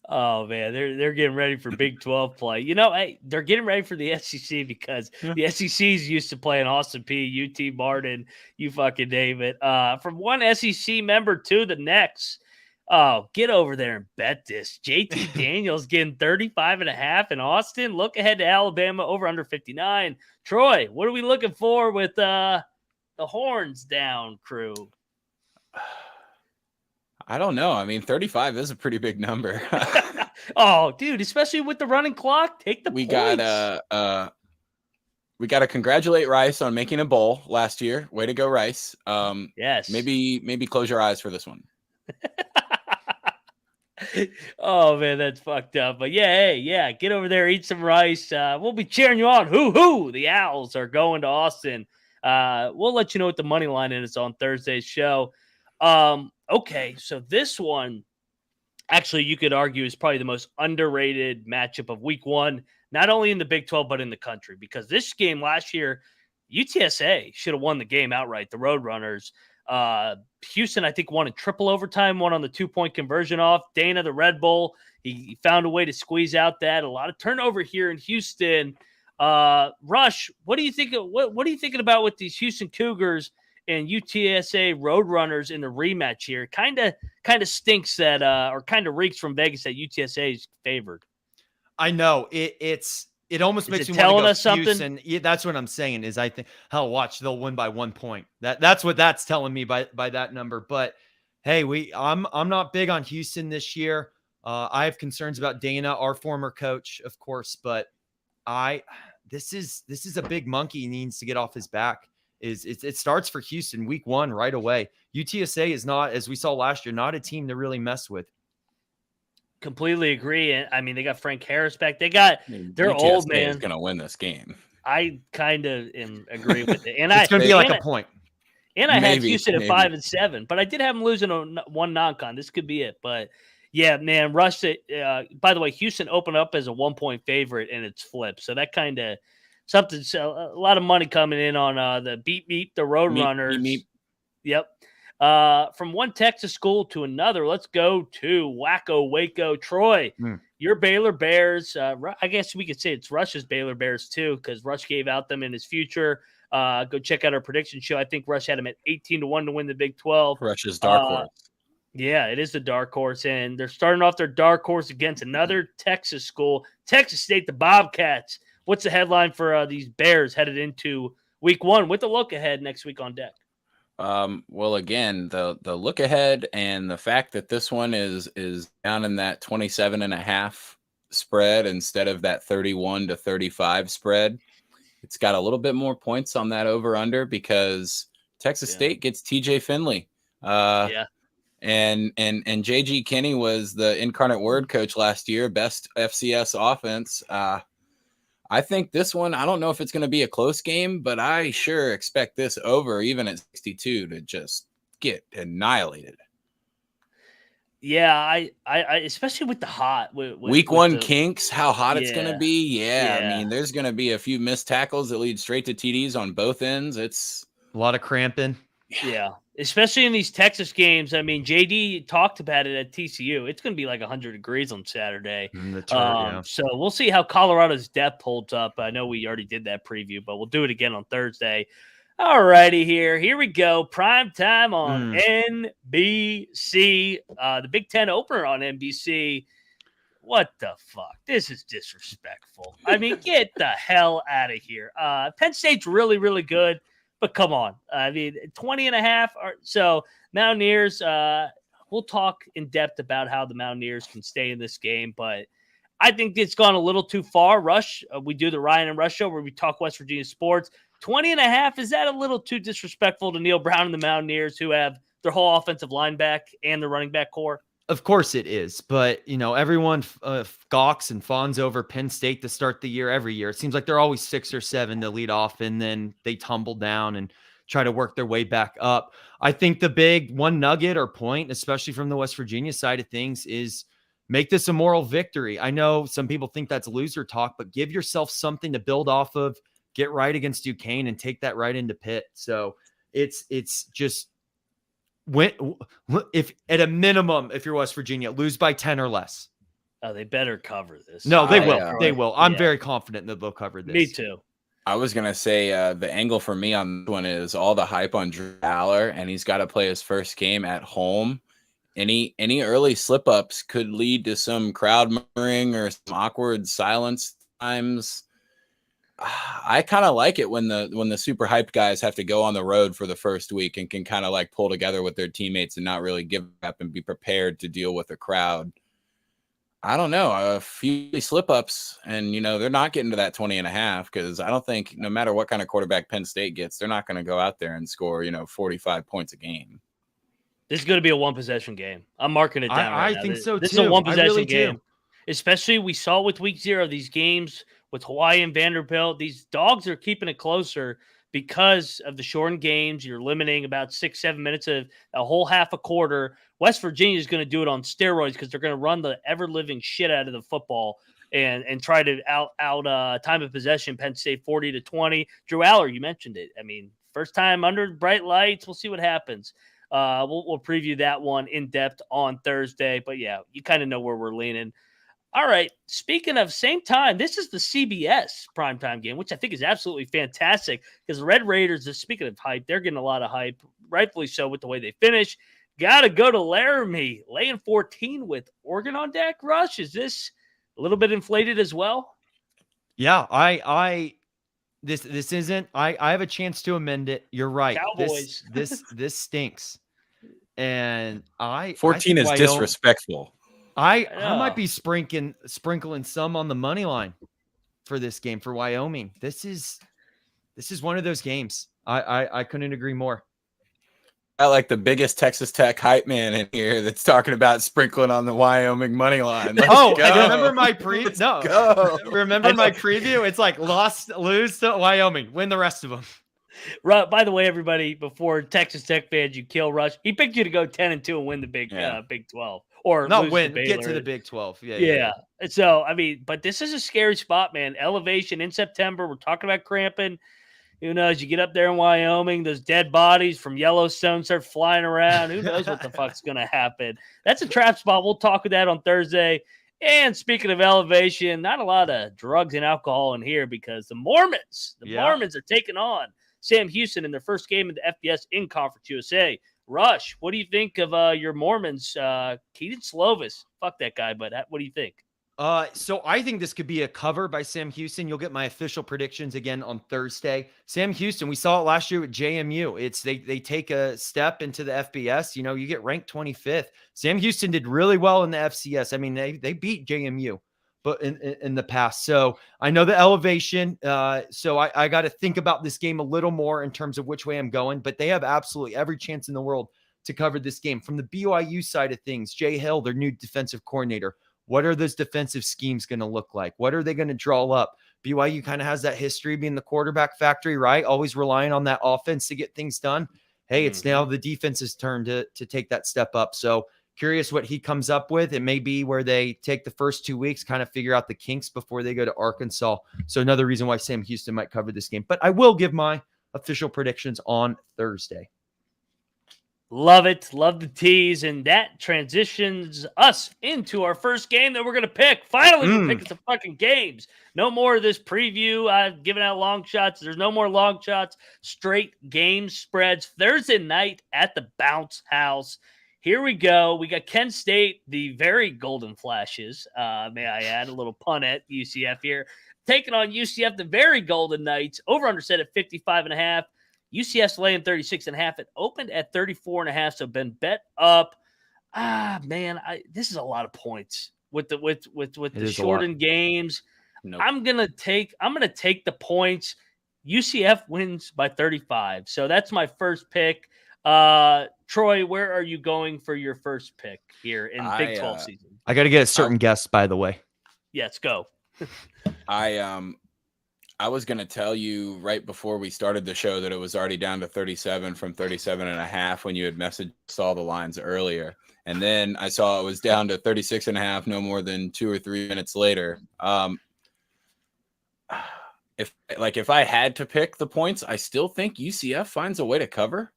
Oh man, they're getting ready for Big 12 play. Hey, they're getting ready for the SEC because the SEC's used to playing Austin P, UT Martin, you fucking name it. From one SEC member to the next. Oh, get over there and bet this. JT Daniels getting 35.5 in Austin. Look ahead to Alabama over under 59. Troy, what are we looking for with the horns down crew? I don't know. I mean, 35 is a pretty big number. Oh, dude, especially with the running clock, take the points. We got to congratulate Rice on making a bowl last year. Way to go, Rice. Yes. Maybe close your eyes for this one. Oh man, that's fucked up. But yeah, get over there, eat some rice. We'll be cheering you on. Hoo! The Owls are going to Austin. We'll let you know what the money line is on Thursday's show. Okay, so this one, actually, you could argue is probably the most underrated matchup of Week 1, not only in the Big 12 but in the country. Because this game last year, UTSA should have won the game outright. The Roadrunners. Houston, I think, won in triple overtime, won on the 2-point conversion off. Dana, the Red Bull, he found a way to squeeze out that. A lot of turnover here in Houston. Rush, what do you think? What are you thinking about with these Houston Cougars and UTSA Roadrunners in the rematch here? Kind of stinks that, or kind of reeks from Vegas that UTSA is favored. I know it almost makes me want telling to go us something. Houston. Yeah, that's what I'm saying is I think, hell, watch, they'll win by 1 point. That's what that's telling me by that number. But hey, I'm not big on Houston this year. I have concerns about Dana, our former coach, of course, but this is a big monkey he needs to get off his back. It starts for Houston Week 1 right away. UTSA is not, as we saw last year, not a team to really mess with. Completely agree. And I mean, they got Frank Harris back. They're UTSA old, man. Is going to win this game. I kind of agree with it. And it's going to be like a point. And I had Houston at 5-7, but I did have them losing on one non-con. This could be it. But yeah, man, Rush. By the way, Houston opened up as a 1-point favorite and it's flipped. So that kind of something. So a lot of money coming in on the beat the Roadrunners. Yep. From one Texas school to another, let's go to Wacko Waco. Troy, your Baylor Bears. I guess we could say it's Rush's Baylor Bears too, because Rush gave out them in his future. Go check out our prediction show. I think Rush had him at 18-1 to win the Big 12. Rush's dark horse. Yeah, it is the dark horse, and they're starting off their dark horse against another Texas school, Texas State, the Bobcats. What's the headline for these Bears headed into Week 1 with a look ahead next week on deck? Well, again, the look ahead and the fact that this one is down in that 27.5 spread instead of that 31 to 35 spread, it's got a little bit more points on that over under because Texas State gets TJ Finley. And JG Kinney was the incarnate word coach last year, best FCS offense. I think this one, I don't know if it's going to be a close game, but I sure expect this over, even at 62, to just get annihilated. Yeah, I especially with the hot. Week 1 kinks, how hot it's going to be. Yeah, I mean, there's going to be a few missed tackles that lead straight to TDs on both ends. It's a lot of cramping. Yeah, especially in these Texas games. I mean, JD talked about it at TCU. It's going to be like 100 degrees on Saturday. So we'll see how Colorado's depth holds up. I know we already did that preview, but we'll do it again on Thursday. All righty, here we go. Prime time on NBC. The Big Ten opener on NBC. What the fuck? This is disrespectful. I mean, get the hell out of here. Penn State's really, really good. But come on. I mean, 20.5. So Mountaineers, we'll talk in depth about how the Mountaineers can stay in this game. But I think it's gone a little too far. Rush, we do the Ryan and Rush show where we talk West Virginia sports. 20.5, is that a little too disrespectful to Neil Brown and the Mountaineers who have their whole offensive line back and the running back core? Of course it is, but everyone gawks and fawns over Penn State to start the year every year. It seems like they're always 6 or 7 to lead off, and then they tumble down and try to work their way back up. I think the big one nugget or point, especially from the West Virginia side of things, is make this a moral victory. I know some people think that's loser talk, but give yourself something to build off of, get right against Duquesne, and take that right into Pitt. So It's just if at a minimum, if you're West Virginia, lose by 10 or less. Oh, they better cover this. No, they will. They will. I'm Yeah. very confident that they'll cover this. Me too. I was going to say the angle for me on this one is all the hype on Drew Aller, and he's got to play his first game at home. Any early slip-ups could lead to some crowd murmuring or some awkward silence times. I kind of like it when the super hyped guys have to go on the road for the first week and can kind of like pull together with their teammates and not really give up and be prepared to deal with a crowd. I don't know, a few slip-ups, and, they're not getting to that 20.5 because I don't think no matter what kind of quarterback Penn State gets, they're not going to go out there and score, 45 points a game. This is going to be a one-possession game. I'm marking it down right now. I think so, This too. is a one-possession really game. do. Especially we saw with week 0, these games with Hawaii and Vanderbilt. These dogs are keeping it closer because of the shortened games. You're limiting about 6-7 minutes of a whole half a quarter. West Virginia is going to do it on steroids because they're going to run the ever-living shit out of the football and try to out time of possession Penn State 40-20. Drew Aller, you mentioned it. I mean, first time under bright lights. We'll see what happens. We'll preview that one in depth on Thursday. But yeah, you kind of know where we're leaning. All right. Speaking of same time, this is the CBS primetime game, which I think is absolutely fantastic because the Red Raiders, speaking of hype, they're getting a lot of hype, rightfully so with the way they finish. Got to go to Laramie, laying 14 with Oregon on deck. Rush, is this a little bit inflated as well? Yeah, this isn't. I have a chance to amend it. You're right. Cowboys. This stinks. And 14 is disrespectful. I might be sprinkling some on the money line for this game for Wyoming. This is one of those games. I couldn't agree more. I like the biggest Texas Tech hype man in here that's talking about sprinkling on the Wyoming money line. Let's go. Remember my preview? No, remember my preview? It's like lose to Wyoming, win the rest of them. By the way, everybody, before Texas Tech fans, you kill Rush. He picked you to go 10-2 and win the Big 12, or not lose win, to get to the Big 12. Yeah. So I mean, but this is a scary spot, man. Elevation in September. We're talking about cramping. Who knows? You get up there in Wyoming, those dead bodies from Yellowstone start flying around. Who knows what the fuck's going to happen? That's a trap spot. We'll talk with that on Thursday. And speaking of elevation, not a lot of drugs and alcohol in here because the Mormons are taking on Sam Houston in their first game in the FBS in Conference USA. Rush, what do you think of your Mormons? Keaton Slovis, fuck that guy, but what do you think? So I think this could be a cover by Sam Houston. You'll get my official predictions again on Thursday. Sam Houston, we saw it last year with JMU. It's they take a step into the FBS. You get ranked 25th. Sam Houston did really well in the FCS. I mean, they beat JMU, but in the past. So I know the elevation. So I got to think about this game a little more in terms of which way I'm going. But they have absolutely every chance in the world to cover this game. From the BYU side of things, Jay Hill, their new defensive coordinator. What are those defensive schemes going to look like? What are they going to draw up? BYU kind of has that history being the quarterback factory, right? Always relying on that offense to get things done. Hey, it's now the defense's turn to take that step up. So curious what he comes up with. It may be where they take the first 2 weeks, kind of figure out the kinks before they go to Arkansas. So another reason why Sam Houston might cover this game. But I will give my official predictions on Thursday. Love it. Love the tease. And that transitions us into our first game that we're going to pick. Finally, we're picking some fucking games. No more of this preview. I've given out long shots. There's no more long shots. Straight game spreads. Thursday night at the Bounce House. Here we go. We got Kent State, the very Golden Flashes. May I add a little pun at UCF here. Taking on UCF, the very Golden Knights. Over under set at 55.5. UCF's laying 36.5. It opened at 34.5, so been bet up. Man, this is a lot of points with the shortened games. Nope. I'm gonna take the points. UCF wins by 35. So that's my first pick. Troy, where are you going for your first pick here in Big 12 season? I got to get a certain guess, by the way. Yes, go. I was going to tell you right before we started the show that it was already down to 37 from 37.5 when you had saw the lines earlier. And then I saw it was down to 36.5 no more than 2 or 3 minutes later. if I had to pick the points, I still think UCF finds a way to cover.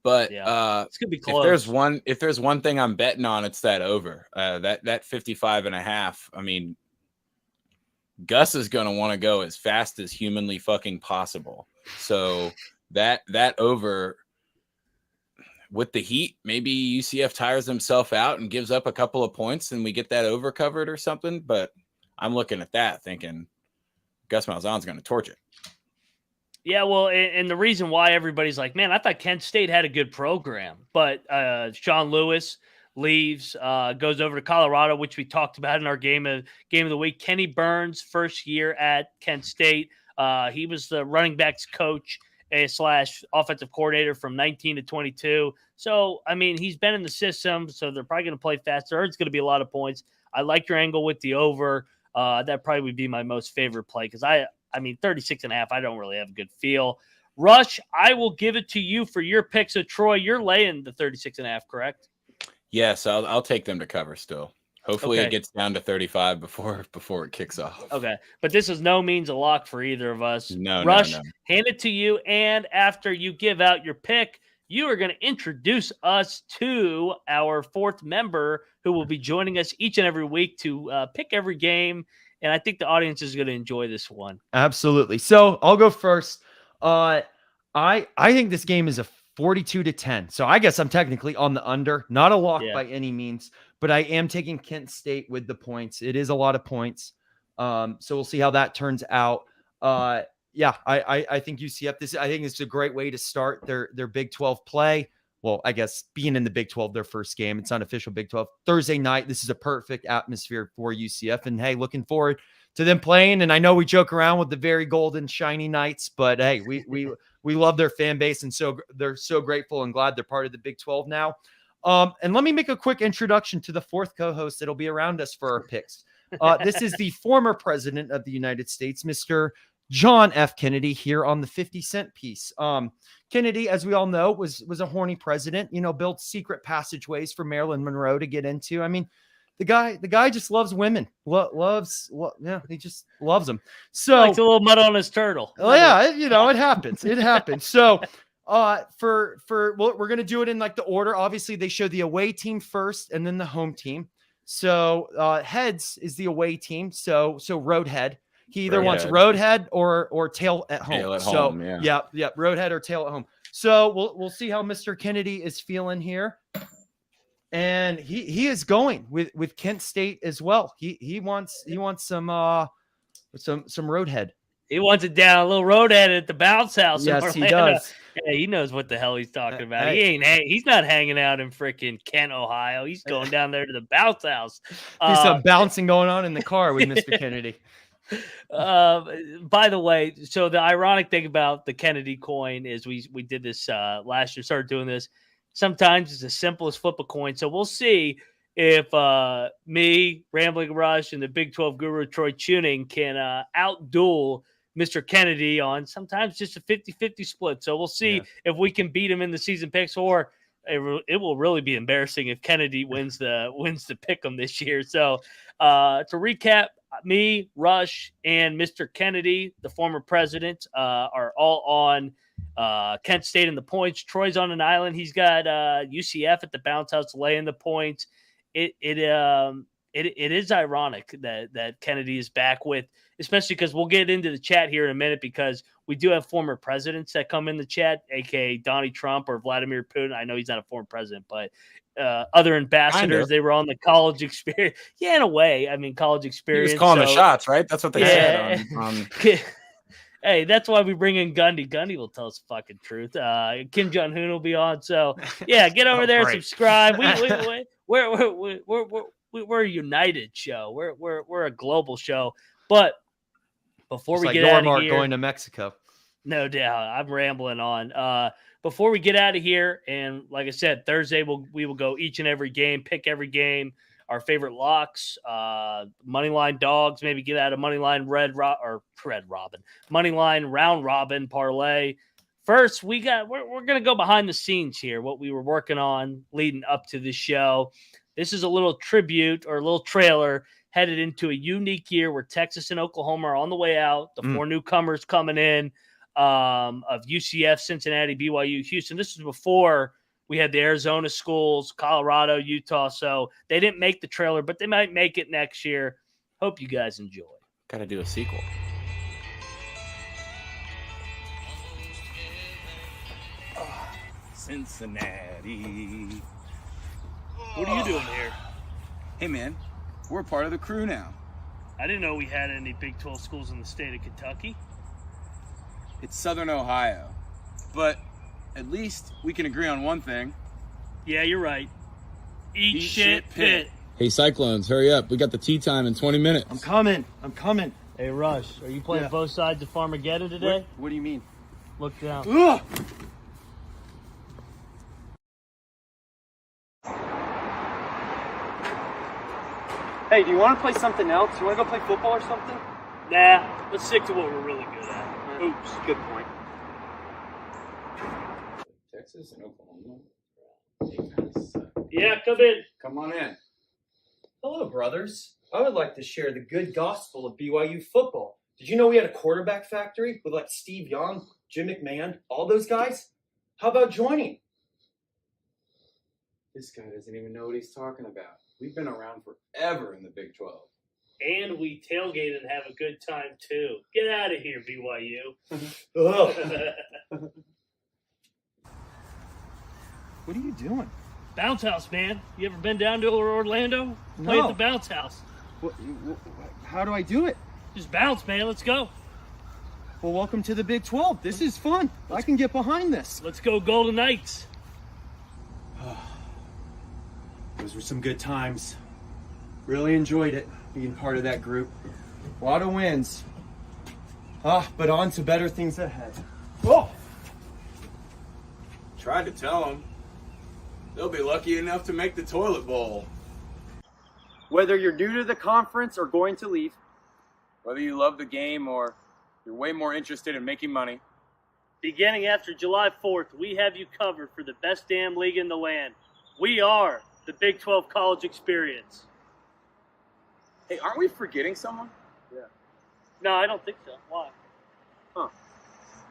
But it's gonna be close. If there's one thing I'm betting on, it's that over. That 55.5. I mean, Gus is gonna want to go as fast as humanly fucking possible. So that over with the heat, maybe UCF tires himself out and gives up a couple of points, and we get that over covered or something. But I'm looking at that thinking Gus Malzahn's going to torch it. Yeah, well, and the reason why everybody's like, man, I thought Kent State had a good program, but Sean Lewis leaves, goes over to Colorado, which we talked about in our game of the week. Kenny Burns, first year at Kent State. He was the running backs coach / offensive coordinator from 19 to 22. So, I mean, he's been in the system, so they're probably going to play faster. It's going to be a lot of points. I like your angle with the over. That probably would be my most favorite play because I mean, 36.5, I don't really have a good feel. Rush, I will give it to you for your pick. So, Troy, you're laying the 36.5, correct? Yes, I'll take them to cover still. Hopefully it gets down to 35 before it kicks off. Okay, but this is no means a lock for either of us. No, Rush, no. hand it to you, and after you give out your pick, you are going to introduce us to our fourth member who will be joining us each and every week to pick every game. And I think the audience is going to enjoy this one. Absolutely. So I'll go first. I think this game is a 42-10. So I guess I'm technically on the under, not a lock by any means, but I am taking Kent State with the points. It is a lot of points. So we'll see how that turns out. I think UCF, I think it's a great way to start their Big 12 play. Well, I guess being in the Big 12, their first game, it's unofficial Big 12 Thursday night. This is a perfect atmosphere for UCF, and hey, looking forward to them playing. And I know we joke around with the very golden shiny Knights, but hey, we love their fan base, and so they're so grateful and glad they're part of the Big 12 now. And let me make a quick introduction to the fourth co-host that'll be around us for our picks. This is the former president of the United States, Mr. John F. Kennedy, here on the 50-cent piece. Kennedy, as we all know, was a horny president, built secret passageways for Marilyn Monroe to get into. I mean, the guy just loves women. He just loves them. So likes a little mud on his turtle. Oh yeah, it happens. It happens. So we're going to do it in like the order. Obviously, they show the away team first and then the home team. So heads is the away team. So Roadhead. He either wants Roadhead or tail at home. Tail at home, yeah. Roadhead or tail at home. So we'll see how Mr. Kennedy is feeling here. And he is going with Kent State as well. He wants some Roadhead. He wants it down, a little Roadhead at the bounce house. Yes, he does. Yeah, he knows what the hell he's talking about. He's not hanging out in freaking Kent, Ohio. He's going down there to the bounce house. There's some bouncing going on in the car with Mr. Kennedy. By the way, so the ironic thing about the Kennedy coin is we did this last year, started doing this. Sometimes it's as simple as flip a coin. So we'll see if me, Rambling Rush, and the Big 12 guru Troy Chewning can outduel Mr. Kennedy on sometimes just a 50-50 split. So we'll see if we can beat him in the season picks, or it will really be embarrassing if Kennedy wins the pick 'em this year. So to recap, me, Rush, and Mr. Kennedy, the former president, are all on Kent State in the points. Troy's on an island. He's got UCF at the bounce house laying the points. It is ironic that Kennedy is back with, especially because we'll get into the chat here in a minute, because we do have former presidents that come in the chat, aka Donald Trump or Vladimir Putin. I know he's not a former president, but other ambassadors, they were on the college experience. Yeah, in a way. I mean, college experience. He was calling the shots, right? That's what they said. Hey, that's why we bring in Gundy. Gundy will tell us the fucking truth. Kim Jong-un will be on. So, yeah, get over there, subscribe. We're a united show. We're a global show. But before we get out of here, going to Mexico. No doubt. I'm rambling on. Before we get out of here, and like I said, Thursday we will go each and every game, pick every game, our favorite locks, moneyline dogs, maybe get out a moneyline moneyline round robin parlay. First, we're gonna go behind the scenes here, what we were working on leading up to this show. This is a little tribute or a little trailer headed into a unique year where Texas and Oklahoma are on the way out. The 4 newcomers coming in of UCF, Cincinnati, BYU, Houston. This is before we had the Arizona schools, Colorado, Utah. So they didn't make the trailer, but they might make it next year. Hope you guys enjoy. Got to do a sequel. Cincinnati. What are you doing here? Hey, man, we're part of the crew now. I didn't know we had any Big 12 schools in the state of Kentucky. It's Southern Ohio, but at least we can agree on one thing. Yeah, you're right. Eat shit, Pitt. Hey, Cyclones, hurry up. We got the tea time in 20 minutes. I'm coming. Hey, Rush, are you playing both sides of Farmageddon today? What do you mean? Look down. Ugh! Hey, do you want to play something else? You want to go play football or something? Nah, let's stick to what we're really good at. Oops, good point. Texas and Oklahoma. Yeah, come in. Come on in. Hello, brothers. I would like to share the good gospel of BYU football. Did you know we had a quarterback factory with like Steve Young, Jim McMahon, all those guys? How about joining? This guy doesn't even know what he's talking about. We've been around forever in the Big 12. And we tailgate and have a good time, too. Get out of here, BYU. Ugh. What are you doing? Bounce House, man. You ever been down to Orlando? Play at the Bounce House. How do I do it? Just bounce, man. Let's go. Well, welcome to the Big 12. This is fun. I can get behind this. Let's go Golden Knights. Those were some good times. Really enjoyed it, being part of that group. A lot of wins. But on to better things ahead. Oh! Tried to tell them. They'll be lucky enough to make the toilet bowl. Whether you're new to the conference or going to leave, Whether you love the game or you're way more interested in making money. Beginning after July 4th, we have you covered for the best damn league in the land. We are the Big 12 College Experience. Hey, aren't we forgetting someone? No, I don't think so. Why? Huh.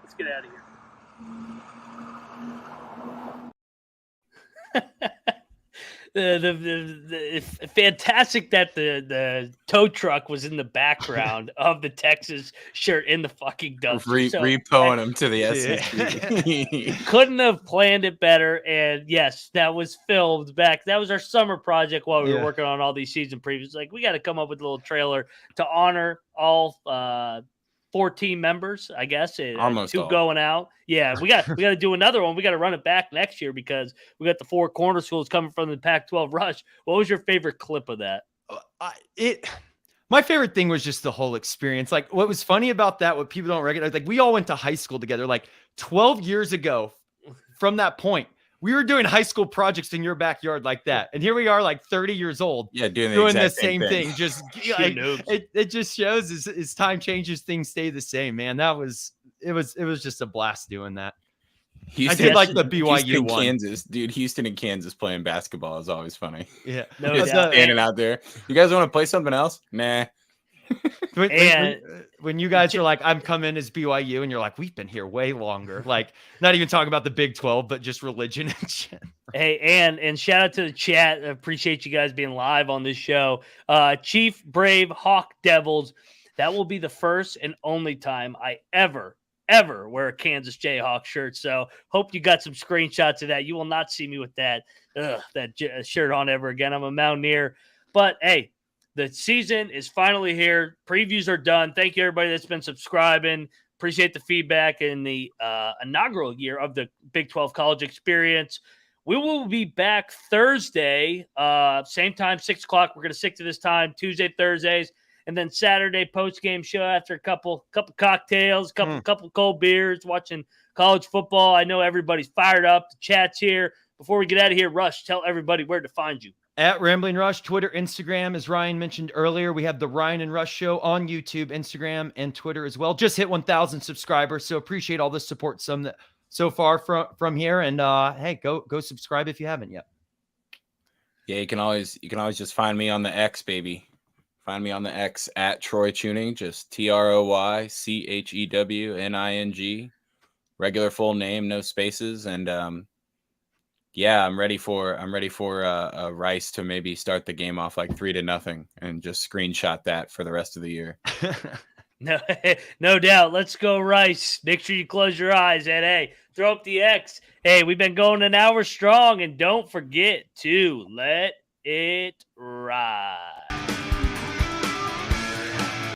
Let's get out of here. It's fantastic that the tow truck was in the background of the Texas shirt in the fucking dumpster. Repoing him to the SEC. Couldn't have planned it better. And yes, that was filmed back. That was our summer project while we were working on all these season previews. Like, we got to come up with a little trailer to honor all 14 members, I guess. Almost 2 all. going out. Yeah, we got to do another one. We got to run it back next year because we got the 4 corner schools coming from the Pac-12 rush. What was your favorite clip of that? My favorite thing was just the whole experience. Like, what was funny about that, what people don't recognize, like, we all went to high school together. Like 12 years ago from that point, we were doing high school projects in your backyard like that. And here we are, like 30 years old. Yeah, doing the same thing. Just like, it just shows as time changes, things stay the same, man. It was just a blast doing that. Houston, I did like the BYU Houston, one. Kansas, dude. Houston and Kansas playing basketball is always funny. Yeah. No Just doubt. standing out there. You guys want to play something else? Nah. When you guys are like, I'm coming as BYU, and you're like, we've been here way longer. Like, not even talking about the Big 12, but just religion and shit. Hey, and shout out to the chat. I appreciate you guys being live on this show. Chief Brave Hawk Devils. That will be the first and only time I ever wear a Kansas Jayhawk shirt. So hope you got some screenshots of that. You will not see me with that shirt on ever again. I'm a Mountaineer. But hey, the season is finally here. Previews are done. Thank you, everybody that's been subscribing. Appreciate the feedback in the inaugural year of the Big 12 College Experience. We will be back Thursday, same time, 6 o'clock. We're going to stick to this time, Tuesday, Thursdays, and then Saturday post-game show after a couple cocktails, couple cold beers, watching college football. I know everybody's fired up. The chat's here. Before we get out of here, Rush, tell everybody where to find you. At Rambling Rush, Twitter, Instagram, as Ryan mentioned earlier. We have the Ryan and Rush Show on YouTube, Instagram, and Twitter as well. Just hit 1,000 subscribers, so appreciate all the support so far from here. And hey, go subscribe if you haven't yet. Yeah, you can always just find me on the X, baby. Find me on the X at Troy Chewning, just TroyChewning. Regular full name, no spaces, and yeah, I'm ready for Rice to maybe start the game off like 3-0 and just screenshot that for the rest of the year. No, no doubt. Let's go, Rice. Make sure you close your eyes and hey, throw up the X. Hey, we've been going an hour strong, and don't forget to let it ride.